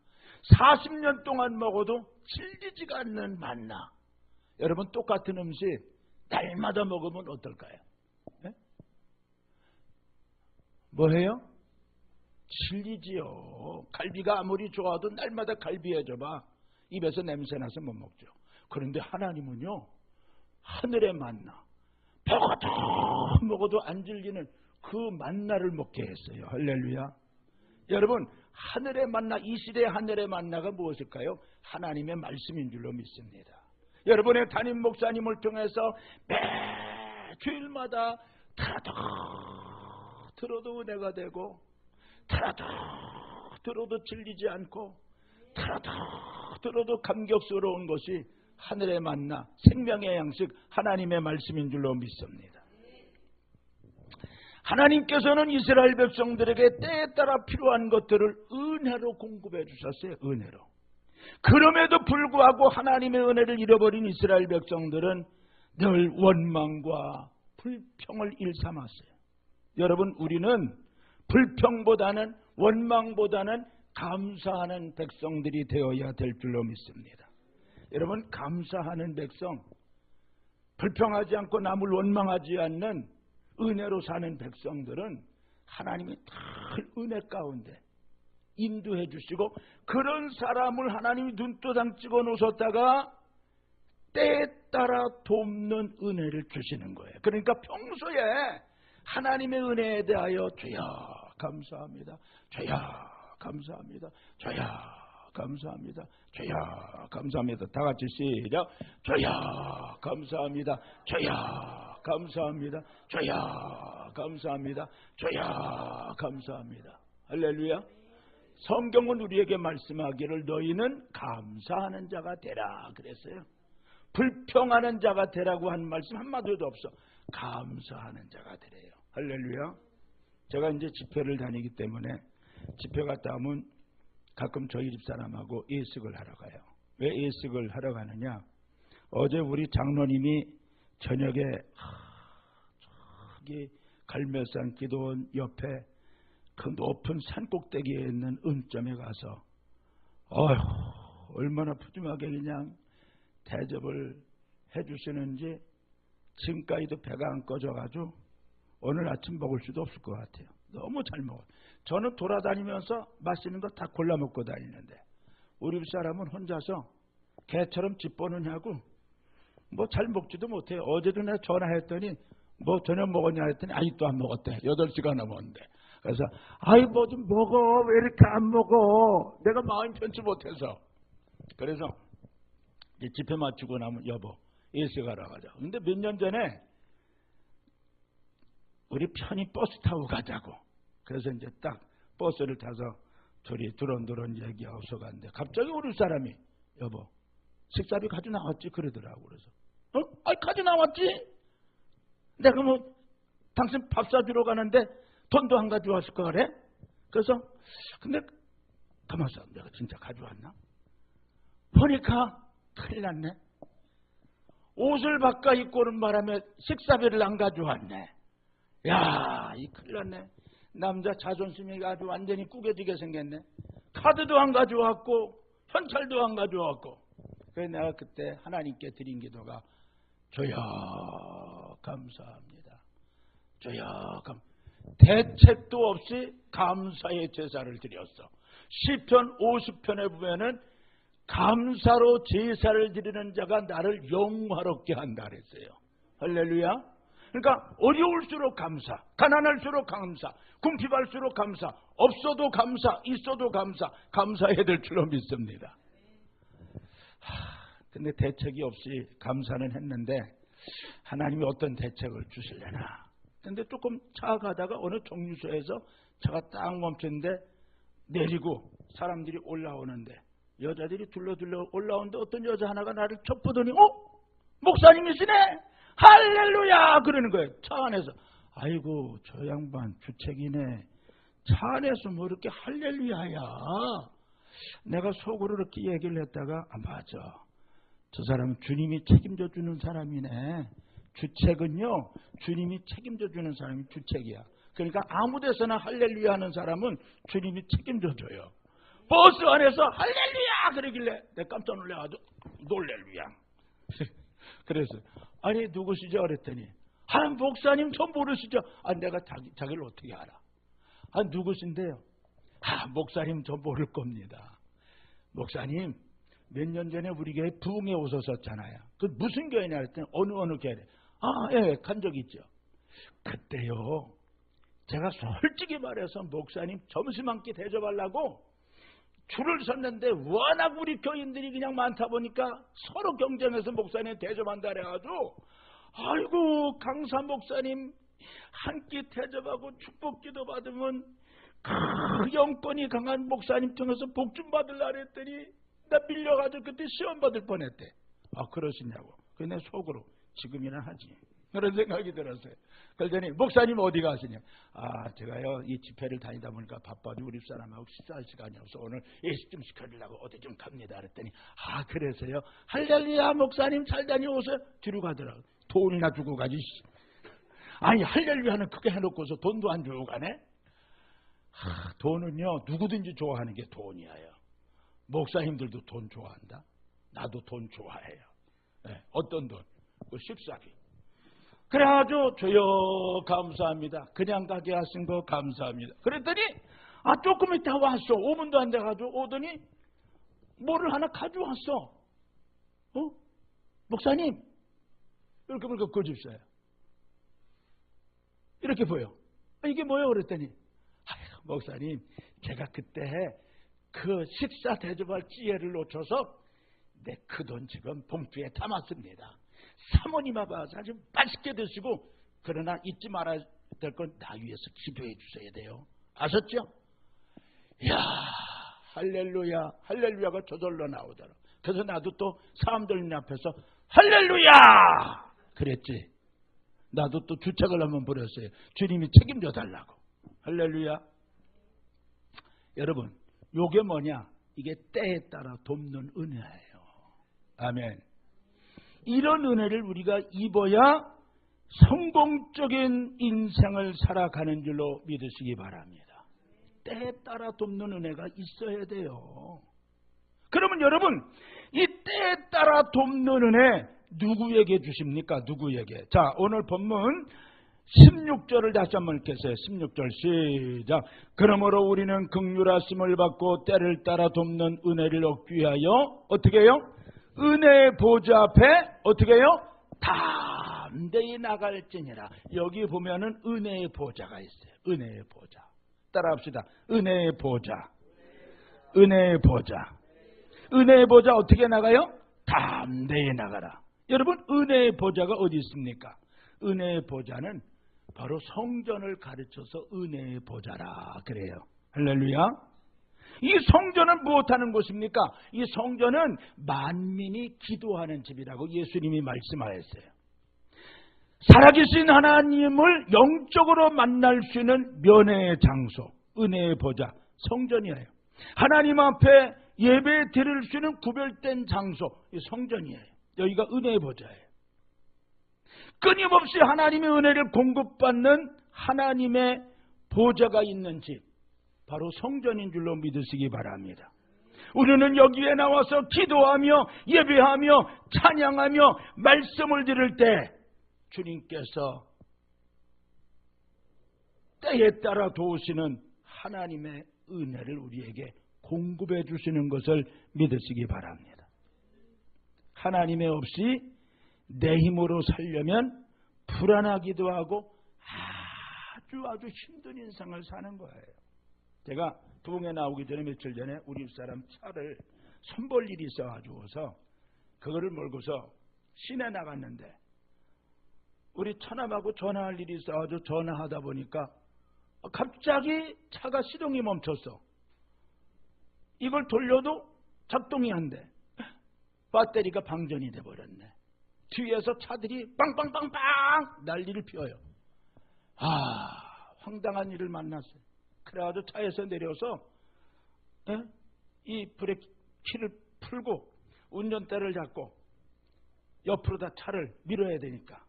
40년 동안 먹어도 질리지가 않는 만나. 여러분, 똑같은 음식 날마다 먹으면 어떨까요? 네? 뭐해요? 질리지요. 갈비가 아무리 좋아도 날마다 갈비 해줘봐. 입에서 냄새나서 못 먹죠. 그런데 하나님은요, 하늘의 만나, 먹어도 안 질리는 그 만나를 먹게 했어요. 할렐루야. 여러분, 하늘의 만나, 이 시대의 하늘의 만나가 무엇일까요? 하나님의 말씀인 줄로 믿습니다. 여러분의 담임 목사님을 통해서 매 주일마다 타라도 들어도 은혜가 되고, 타라도 들어도 질리지 않고, 타라도 들어도 감격스러운 것이 하늘의 만나, 생명의 양식, 하나님의 말씀인 줄로 믿습니다. 하나님께서는 이스라엘 백성들에게 때에 따라 필요한 것들을 은혜로 공급해 주셨어요. 은혜로. 그럼에도 불구하고 하나님의 은혜를 잃어버린 이스라엘 백성들은 늘 원망과 불평을 일삼았어요. 여러분, 우리는 불평보다는, 원망보다는 감사하는 백성들이 되어야 될 줄로 믿습니다. 여러분, 감사하는 백성, 불평하지 않고 남을 원망하지 않는 은혜로 사는 백성들은 하나님이 늘 은혜 가운데 인도해 주시고, 그런 사람을 하나님이 눈도장 찍어 놓으셨다가 때에 따라 돕는 은혜를 주시는 거예요. 그러니까 평소에 하나님의 은혜에 대하여 주여 감사합니다, 주여 감사합니다, 주여 감사합니다, 주여 감사합니다. 다 같이 시작. 주여 감사합니다, 주여 감사합니다, 주여 감사합니다, 주여 감사합니다. 할렐루야. 성경은 우리에게 말씀하기를 너희는 감사하는 자가 되라 그랬어요. 불평하는 자가 되라고 한 말씀 한마디도 없어. 감사하는 자가 되래요. 할렐루야. 제가 이제 집회를 다니기 때문에 집회 갔다 오면 가끔 저희 집사람하고 예식을 하러 가요. 왜 예식을 하러 가느냐? 어제 우리 장로님이 저녁에 저기 갈매산 기도원 옆에 그 높은 산 꼭대기에 있는 음점에 가서 얼마나 푸짐하게 그냥 대접을 해주시는지 지금까지도 배가 안 꺼져가지고 오늘 아침 먹을 수도 없을 것 같아요. 너무 잘 먹어요. 저는 돌아다니면서 맛있는 거 다 골라 먹고 다니는데 우리 집사람은 혼자서 개처럼 집 보느냐고 뭐 잘 먹지도 못해요. 어제도 내가 전화했더니 뭐 저녁 먹었냐 했더니 아직도 안 먹었대. 8시간 넘었는데. 그래서 뭐 좀 먹어. 왜 이렇게 안 먹어? 내가 마음이 편치 못해서. 그래서 이제 집회 마치고 나면 여보 예식 가러 가자. 근데 몇 년 전에 우리 편히 버스 타고 가자고. 그래서 이제 딱 버스를 타서 둘이 두런두런 얘기하고서 갔는데 갑자기 우리 사람이 여보 식사비 가지고 나왔지 그러더라고. 그래서 가지고 나왔지. 내가 뭐 당신 밥 사주러 가는데 돈도 안 가져왔을 거 그래? 그래서 근데 가만있어. 내가 진짜 가져왔나? 보니까 큰일 났네. 옷을 바꿔 입고 오는 바람에 식사비를 안 가져왔네. 야, 이 큰일 났네. 남자 자존심이 아주 완전히 구겨지게 생겼네. 카드도 안 가져왔고 현찰도 안 가져왔고. 그래서 내가 그때 하나님께 드린 기도가 주여 감사합니다. 주여 대책도 없이 감사의 제사를 드렸어. 시편 50편에 보면은 감사로 제사를 드리는 자가 나를 영화롭게 한다 그랬어요. 할렐루야. 그러니까 어려울수록 감사, 가난할수록 감사, 궁핍할수록 감사, 없어도 감사, 있어도 감사, 감사해야 될 줄로 믿습니다. 근데 대책이 없이 감사는 했는데 하나님이 어떤 대책을 주실려나. 근데 조금 차 가다가 어느 정류소에서 차가 딱 멈췄는데 내리고 사람들이 올라오는데 여자들이 둘러둘러 올라오는데 어떤 여자 하나가 나를 쳐보더니 목사님이시네. 할렐루야 그러는 거예요. 차 안에서. 아이고 저 양반 주책이네. 차 안에서 뭐 이렇게 할렐루야야. 내가 속으로 이렇게 얘기를 했다가 맞아. 저 사람은 주님이 책임져 주는 사람이네. 주책은요 주님이 책임져 주는 사람이 주책이야. 그러니까 아무 데서나 할렐루야 하는 사람은 주님이 책임져 줘요. 버스 안에서 할렐루야 그러길래 내가 깜짝 놀라가지고 놀렐루야. 그래서 아니 누구시죠? 그랬더니 목사님 저 모르시죠? 내가 자기를 어떻게 알아? 누구신데요? 목사님 저 모를 겁니다. 목사님 몇 년 전에 우리 교회 부흥회 오셨었잖아요. 그 무슨 교회냐 했더니 어느 교회. 예, 간 적 있죠. 그때요 제가 솔직히 말해서 목사님 점심 한 끼 대접하려고 줄을 섰는데 워낙 우리 교인들이 그냥 많다 보니까 서로 경쟁해서 목사님 대접한다 그래가지고 아이고 강사 목사님 한 끼 대접하고 축복기도 받으면 그 영권이 강한 목사님 통해서 복 좀 받으려고 했더니 나 밀려가지고 그때 시험 받을 뻔했대. 그러시냐고. 근데 속으로 지금이나 하지. 그런 생각이 들었어요. 그러더니 목사님 어디 가시냐? 제가요 이 집회를 다니다 보니까 바빠서 우리 사람하고 식사할 시간이 없어 오늘 예식 좀 시켜주려고 어디 좀 갑니다. 그랬더니 그래서요. 할렐루야 목사님 잘 다녀오세요. 뒤로 가더라고. 돈이나 주고 가지. 아니 할렐루야는 크게 해놓고서 돈도 안 주고 가네. 돈은요 누구든지 좋아하는 게 돈이에요. 목사님들도 돈 좋아한다. 나도 돈 좋아해요. 네, 어떤 돈? 그 식사비. 그래가지고 주여 감사합니다. 그냥 가게 하신 거 감사합니다. 그랬더니 조금 있다 왔어. 5분도 안 돼가지고 오더니 뭐를 하나 가져왔어. 목사님 이렇게 보니까 그 집사야. 이렇게 보여. 이게 뭐예요? 그랬더니 목사님 제가 그때 그 식사 대접할 기회를 놓쳐서 내 그 돈 지금 봉투에 담았습니다. 사모님하고 아주 맛있게 드시고 그러나 잊지 말아야 될 건 나 위해서 기도해 주셔야 돼요. 아셨죠? 이야 할렐루야 할렐루야가 저절로 나오더라. 그래서 나도 또 사람들 앞에서 할렐루야 그랬지. 나도 또 주책을 한번 부렸어요. 주님이 책임져 달라고. 할렐루야. 여러분, 요게 뭐냐? 이게 때에 따라 돕는 은혜예요. 아멘. 이런 은혜를 우리가 입어야 성공적인 인생을 살아가는 줄로 믿으시기 바랍니다. 때에 따라 돕는 은혜가 있어야 돼요. 그러면 여러분, 이 때에 따라 돕는 은혜 누구에게 주십니까? 누구에게? 자, 오늘 본문 16절을 다시 한번 읽겠어요. 16절 시작. 그러므로 우리는 긍휼하심을 받고 때를 따라 돕는 은혜를 얻기 위하여 어떻게 해요? 은혜의 보좌 앞에 어떻게 해요? 담대히 나갈지니라. 여기 보면은 은혜의 보좌가 있어요. 은혜의 보좌. 따라합시다. 은혜의 보좌. 은혜의 보좌. 은혜의 보좌 어떻게 나가요? 담대히 나가라. 여러분, 은혜의 보좌가 어디 있습니까? 은혜의 보좌는 바로 성전을 가르쳐서 은혜의 보좌라 그래요. 할렐루야. 이 성전은 무엇하는 곳입니까? 이 성전은 만민이 기도하는 집이라고 예수님이 말씀하셨어요. 살아계신 하나님을 영적으로 만날 수 있는 면회의 장소, 은혜의 보좌, 성전이에요. 하나님 앞에 예배 드릴 수 있는 구별된 장소, 이 성전이에요. 여기가 은혜의 보좌예요. 끊임없이 하나님의 은혜를 공급받는 하나님의 보좌가 있는 집, 바로 성전인 줄로 믿으시기 바랍니다. 우리는 여기에 나와서 기도하며 예배하며 찬양하며 말씀을 들을 때 주님께서 때에 따라 도우시는 하나님의 은혜를 우리에게 공급해 주시는 것을 믿으시기 바랍니다. 하나님의 없이 내 힘으로 살려면 불안하기도 하고 아주 힘든 인생을 사는 거예요. 제가 부흥에 나오기 전에 며칠 전에 우리 집사람 차를 손볼 일이 있어가지고서 그거를 몰고서 시내 나갔는데 우리 처남하고 전화할 일이 있어가지고 전화하다 보니까 갑자기 차가 시동이 멈췄어. 이걸 돌려도 작동이 안 돼. 배터리가 방전이 돼버렸네. 뒤에서 차들이 빵빵빵빵 난리를 피워요. 황당한 일을 만났어요. 그래가지고 차에서 내려서 이 브레이크 키를 풀고 운전대를 잡고 옆으로 다 차를 밀어야 되니까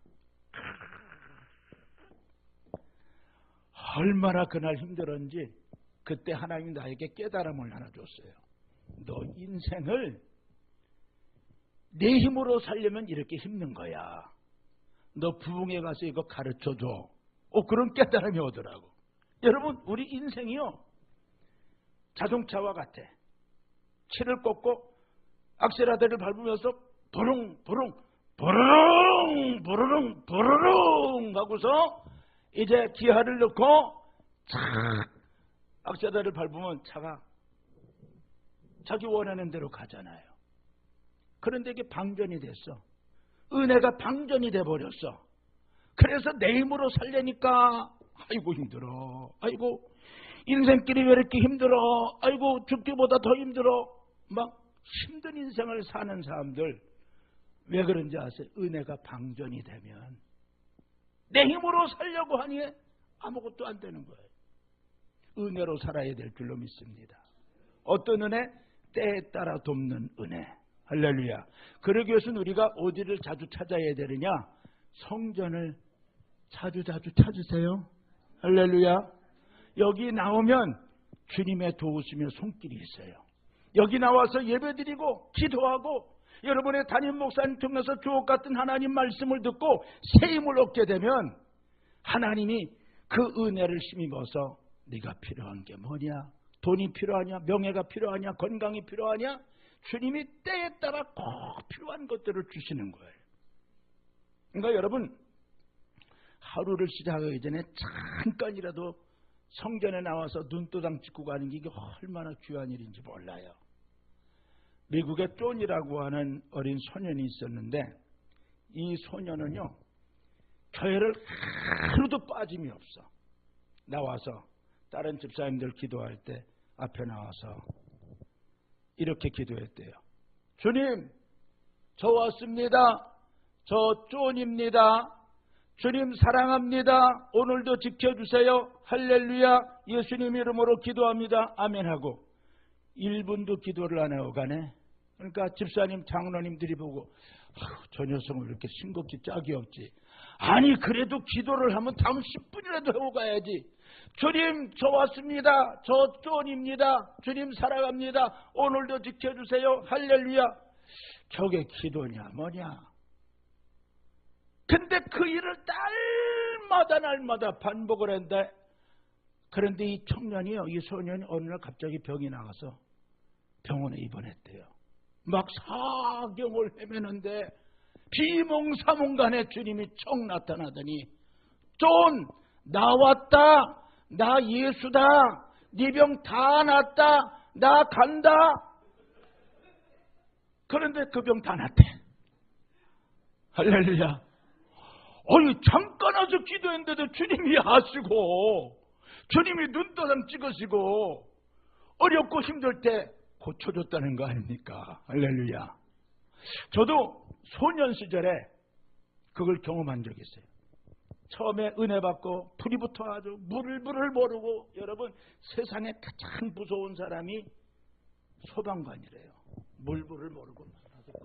얼마나 그날 힘들었는지 그때 하나님이 나에게 깨달음을 하나 줬어요. 너 인생을 내 힘으로 살려면 이렇게 힘든 거야. 너 부흥에 가서 이거 가르쳐줘. 그런 깨달음이 오더라고. 여러분, 우리 인생이요 자동차와 같아. 키를 꽂고 악셀라데를 밟으면서 부릉 부릉 부르릉 부르릉 부르릉 하고서 이제 기아를 넣고 착 악셀라데를 밟으면 차가 자기 원하는 대로 가잖아요. 그런데 이게 방전이 됐어. 은혜가 방전이 돼버렸어. 그래서 내 힘으로 살려니까 아이고 힘들어. 아이고 인생길이 왜 이렇게 힘들어. 아이고 죽기보다 더 힘들어. 막 힘든 인생을 사는 사람들 왜 그런지 아세요? 은혜가 방전이 되면 내 힘으로 살려고 하니 아무것도 안 되는 거예요. 은혜로 살아야 될 줄로 믿습니다. 어떤 은혜? 때에 따라 돕는 은혜. 할렐루야. 그러기 위해서는 우리가 어디를 자주 찾아야 되느냐? 성전을 자주 찾으세요. 할렐루야. 여기 나오면 주님의 도우시며 손길이 있어요. 여기 나와서 예배드리고 기도하고 여러분의 담임 목사님 통해서 주옥 같은 하나님 말씀을 듣고 새 힘을 얻게 되면 하나님이 그 은혜를 힘입어서 네가 필요한 게 뭐냐? 돈이 필요하냐? 명예가 필요하냐? 건강이 필요하냐? 주님이 때에 따라 꼭 필요한 것들을 주시는 거예요. 그러니까 여러분 하루를 시작하기 전에 잠깐이라도 성전에 나와서 눈도장 찍고 가는 게 이게 얼마나 귀한 일인지 몰라요. 미국에 존이라고 하는 어린 소년이 있었는데 이 소년은요 교회를 하루도 빠짐이 없어. 나와서 다른 집사님들 기도할 때 앞에 나와서 이렇게 기도했대요. 주님, 저 왔습니다. 저 존입니다. 주님 사랑합니다. 오늘도 지켜주세요. 할렐루야. 예수님 이름으로 기도합니다. 아멘 하고 1분도 기도를 안 하고 가네. 그러니까 집사님 장로님들이 보고 저 녀석은 왜 이렇게 싱겁지 짝이 없지. 아니 그래도 기도를 하면 다음 10분이라도 하고 가야지. 주님 저 왔습니다. 저 존입니다. 주님 사랑합니다. 오늘도 지켜주세요. 할렐루야. 저게 기도냐 뭐냐. 근데 그 일을 날마다 반복을 했는데, 그런데 이 청년이요, 이 소년이 어느 날 갑자기 병이 나가서 병원에 입원했대요. 막 사경을 헤매는데 비몽사몽간에 주님이 쩍 나타나더니 존 나왔다. 나 예수다. 네 병 다 낫다. 나 간다. 그런데 그 병 다 낫대. 할렐루야. 아니 잠깐 와서 기도했는데도 주님이 아시고 주님이 눈도장 찍으시고 어렵고 힘들 때 고쳐줬다는 거 아닙니까? 할렐루야. 저도 소년 시절에 그걸 경험한 적이 있어요. 처음에 은혜 받고 불이부터 아주 물을 모르고, 여러분 세상에 가장 무서운 사람이 소방관이래요. 물불을 모르고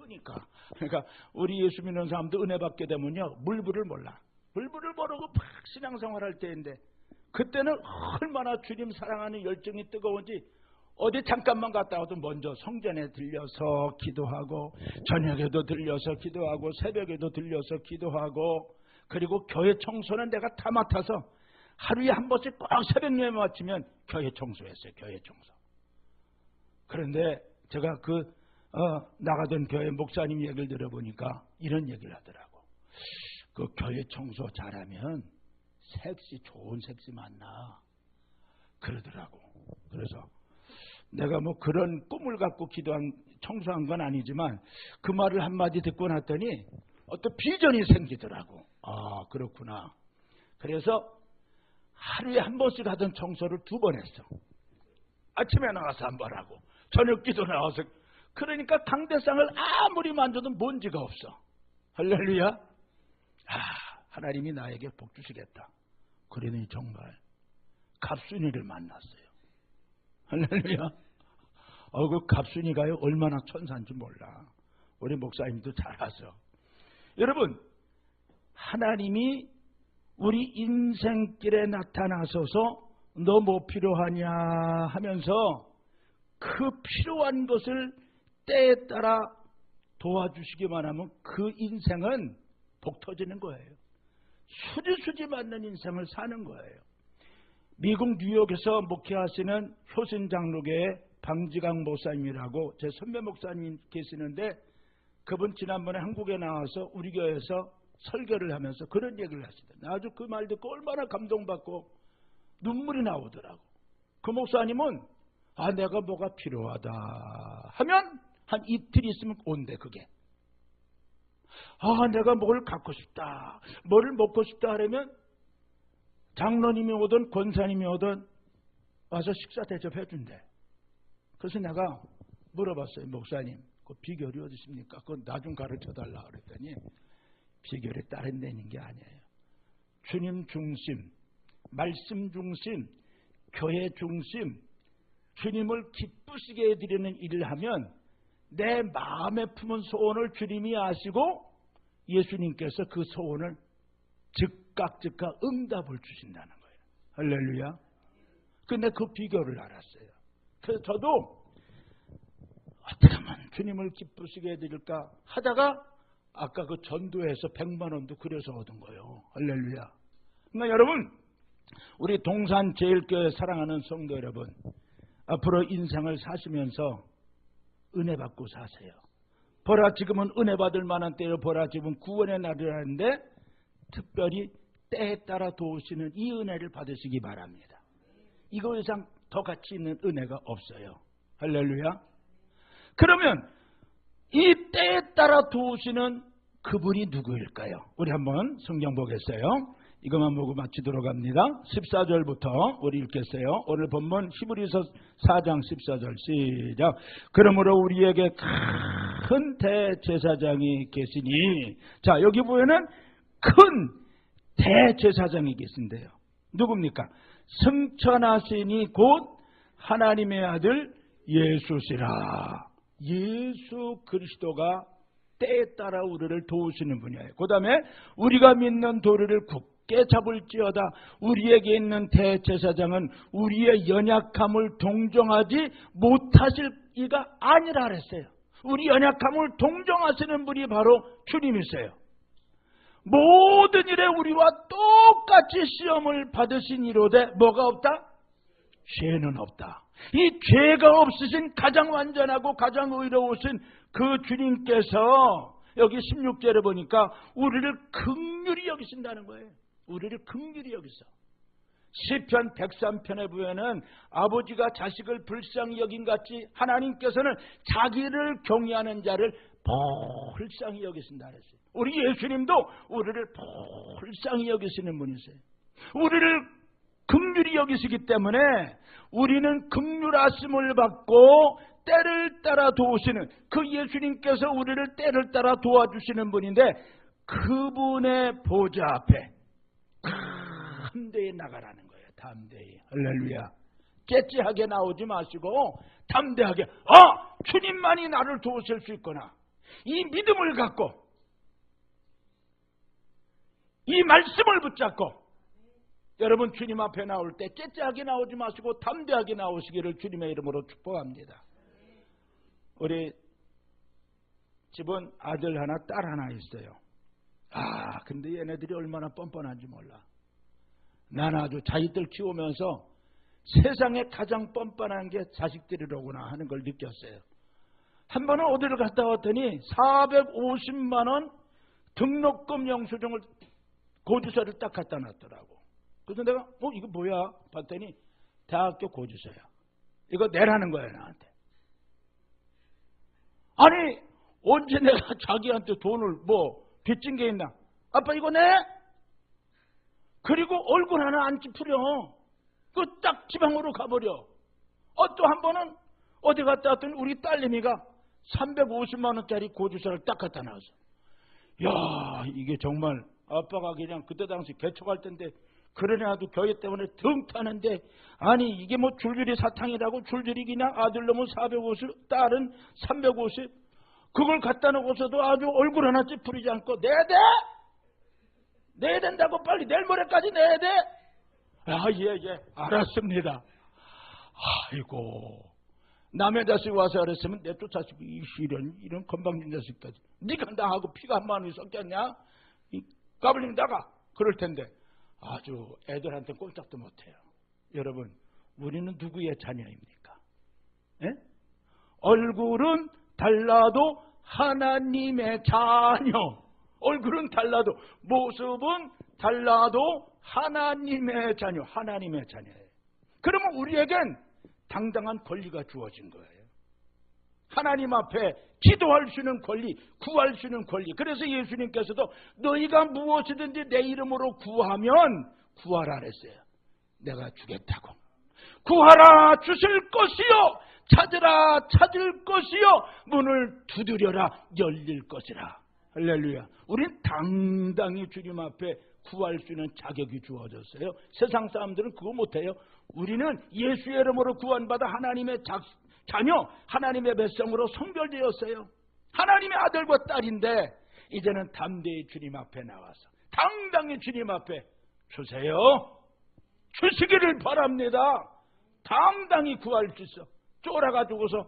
끄니까. 그러니까 우리 예수 믿는 사람도 은혜 받게 되면요 물불을 몰라. 물불을 모르고 막 신앙생활할 때인데, 그때는 얼마나 주님 사랑하는 열정이 뜨거운지 어디 잠깐만 갔다 와도 먼저 성전에 들려서 기도하고, 저녁에도 들려서 기도하고, 새벽에도 들려서 기도하고, 그리고 교회 청소는 내가 다 맡아서 하루에 한 번씩 꼭 새벽 예배 마치면 교회 청소했어요. 교회 청소. 그런데 제가 나가던 교회 목사님 얘기를 들어보니까 이런 얘기를 하더라고. 그 교회 청소 잘하면 좋은 섹시 만나 그러더라고. 그래서 내가 뭐 그런 꿈을 갖고 청소한 건 아니지만 그 말을 한마디 듣고 났더니 어떤 비전이 생기더라고. 아 그렇구나. 그래서 하루에 한 번씩 하던 청소를 2번 했어. 아침에 나가서 한 번 하고 저녁 기도 나와서. 그러니까 강대상을 아무리 만져도 먼지가 없어. 할렐루야. 하나님이 나에게 복 주시겠다. 그러니 정말 갑순이를 만났어요. 할렐루야. 그 갑순이가요 얼마나 천사인지 몰라. 우리 목사님도 잘 아죠. 여러분 하나님이 우리 인생길에 나타나셔서 너 뭐 필요하냐 하면서 그 필요한 것을 때에 따라 도와주시기만 하면 그 인생은 복 터지는 거예요. 수지 맞는 인생을 사는 거예요. 미국 뉴욕에서 목회하시는 효신 장로교의 방지강 목사님이라고 제 선배 목사님 계시는데, 그분 지난번에 한국에 나와서 우리 교회에서 설교를 하면서 그런 얘기를 하시더라고요. 아주 그 말 듣고 얼마나 감동받고 눈물이 나오더라고. 그 목사님은 내가 뭐가 필요하다 하면 한 이틀 있으면 온대. 그게 내가 뭘 갖고 싶다, 뭐를 먹고 싶다 하려면 장로님이 오든 권사님이 오든 와서 식사 대접해 준대. 그래서 내가 물어봤어요. 목사님 그 비결이 어디 있습니까? 그건 나 좀 가르쳐 달라 그랬더니 비결이 다른 데 있는 게 아니에요. 주님 중심, 말씀 중심, 교회 중심, 주님을 기쁘시게 해드리는 일을 하면 내 마음에 품은 소원을 주님이 아시고 예수님께서 그 소원을 즉각 응답을 주신다는 거예요. 할렐루야. 근데 그 비결을 알았어요. 그래서 저도 어떻게 하면 주님을 기쁘시게 해드릴까 하다가 아까 그 전도에서 100만 원도 그려서 얻은 거예요. 할렐루야. 그러니까 여러분 우리 동산제일교회 사랑하는 성도 여러분, 앞으로 인생을 사시면서 은혜 받고 사세요. 보라 지금은 은혜 받을 만한 때요, 보라 지금은 구원의 날이라는데 특별히 때에 따라 도우시는 이 은혜를 받으시기 바랍니다. 이거 이상 더 가치 있는 은혜가 없어요. 할렐루야. 그러면 이 때에 따라 도우시는 그분이 누구일까요? 우리 한번 성경 보겠어요. 이것만 보고 마치도록 합니다. 14절부터 우리 읽겠어요. 오늘 본문 히브리서 4장 14절 시작. 그러므로 우리에게 큰 대제사장이 계시니, 자 여기 보면은 큰 대제사장이 계신데요. 누굽니까? 승천하시니 곧 하나님의 아들 예수시라. 예수 그리스도가 때에 따라 우리를 도우시는 분이에요. 그 다음에 우리가 믿는 도리를 굳게 잡을지어다. 우리에게 있는 대제사장은 우리의 연약함을 동정하지 못하실 이가 아니라 그랬어요. 우리 연약함을 동정하시는 분이 바로 주님이세요. 모든 일에 우리와 똑같이 시험을 받으신 이로되 뭐가 없다? 죄는 없다. 이 죄가 없으신 가장 완전하고 가장 의로우신 그 주님께서 여기 16절에 보니까 우리를 긍휼히 여기신다는 거예요. 우리를 긍휼히 여기서. 시편 103편에 보면은 아버지가 자식을 불쌍히 여긴 같이 하나님께서는 자기를 경외하는 자를 불쌍히 여기신다 그랬어요. 우리 예수님도 우리를 불쌍히 여기시는 분이세요. 우리를 긍휼히 여기시기 때문에 우리는 긍휼하심을 받고 때를 따라 도우시는 그 예수님께서 우리를 때를 따라 도와주시는 분인데 그분의 보좌 앞에 담대히 나가라는 거예요. 담대히. 할렐루야. 깨찌하게 나오지 마시고 담대하게 주님만이 나를 도우실 수 있구나. 이 믿음을 갖고 이 말씀을 붙잡고 여러분 주님 앞에 나올 때 깨짜하게 나오지 마시고 담대하게 나오시기를 주님의 이름으로 축복합니다. 우리 집은 아들 하나 딸 하나 있어요. 근데 얘네들이 얼마나 뻔뻔한지 몰라. 난 아주 자식들 키우면서 세상에 가장 뻔뻔한 게 자식들이로구나 하는 걸 느꼈어요. 한 번은 어디를 갔다 왔더니 450만 원 등록금 영수증을 고지서를 딱 갖다 놨더라고. 그래서 내가 이거 뭐야? 봤더니 대학교 고지서야. 이거 내라는 거야 나한테. 아니 언제 내가 자기한테 돈을 빚진 게 있나? 아빠 이거 내? 그리고 얼굴 하나 안 찌푸려. 그 딱 지방으로 가버려. 또 한 번은 어디 갔다 왔더니 우리 딸내미가 350만 원짜리 고지서를 딱 갖다 놨어. 야 이게 정말 아빠가 그냥 그때 당시 개척할 때인데 그러냐도 교회 때문에 등 타는데 아니 이게 줄줄이 사탕이라고 줄줄이 그냥 아들 놈은 450 딸은 350 그걸 갖다 놓고서도 아주 얼굴 하나 찌푸리지 않고 내야 돼? 내야 된다고 빨리 내일 모레까지 내야 돼? 예 알았습니다. 아이고 남의 자식 와서 그랬으면 내쫓아시고 이런 건방진 자식까지 네가 나하고 피가 한 마음이 섞였냐? 까불림 나가 그럴 텐데 아주 애들한테 꼼짝도 못해요. 여러분 우리는 누구의 자녀입니까? 예? 얼굴은 달라도 하나님의 자녀. 얼굴은 달라도 모습은 달라도 하나님의 자녀. 하나님의 자녀예요. 그러면 우리에겐 당당한 권리가 주어진 거예요. 하나님 앞에 기도할 수 있는 권리, 구할 수 있는 권리. 그래서 예수님께서도 너희가 무엇이든지 내 이름으로 구하면 구하라 그랬어요. 내가 주겠다고. 구하라 주실 것이요 찾으라 찾을 것이요 문을 두드려라 열릴 것이라. 할렐루야. 우린 당당히 주님 앞에 구할 수 있는 자격이 주어졌어요. 세상 사람들은 그거 못해요. 우리는 예수의 이름으로 구원받아 하나님의 자녀, 하나님의 백성으로 성별되었어요. 하나님의 아들과 딸인데 이제는 담대히 주님 앞에 나와서 당당히 주님 앞에 주세요. 주시기를 바랍니다. 당당히 구할 수 있어. 쫄아가지고서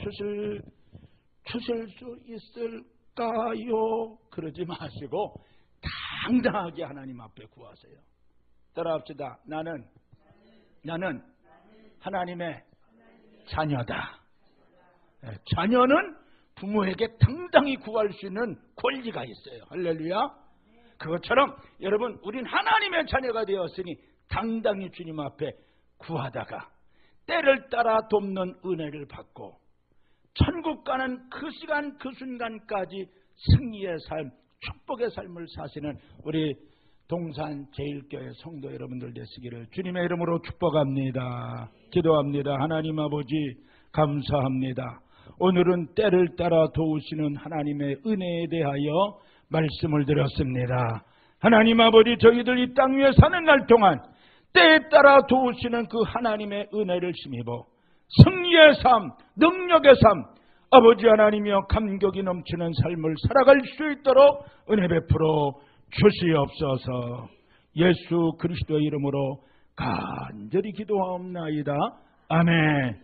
주실 수 있을까요? 그러지 마시고 당당하게 하나님 앞에 구하세요. 따라합시다. 나는 하나님의 자녀다. 자녀는 부모에게 당당히 구할 수 있는 권리가 있어요. 할렐루야. 그것처럼 여러분 우린 하나님의 자녀가 되었으니 당당히 주님 앞에 구하다가 때를 따라 돕는 은혜를 받고 천국 가는 그 시간 그 순간까지 승리의 삶, 축복의 삶을 사시는 우리 동산 제일교회 성도 여러분들 되시기를 주님의 이름으로 축복합니다. 기도합니다. 하나님 아버지 감사합니다. 오늘은 때를 따라 도우시는 하나님의 은혜에 대하여 말씀을 드렸습니다. 하나님 아버지, 저희들 이 땅 위에 사는 날 동안 때에 따라 도우시는 그 하나님의 은혜를 힘입어 승리의 삶, 능력의 삶, 아버지 하나님이여 감격이 넘치는 삶을 살아갈 수 있도록 은혜 베풀어 주시옵소서. 예수 그리스도의 이름으로 간절히 기도하옵나이다. 아멘.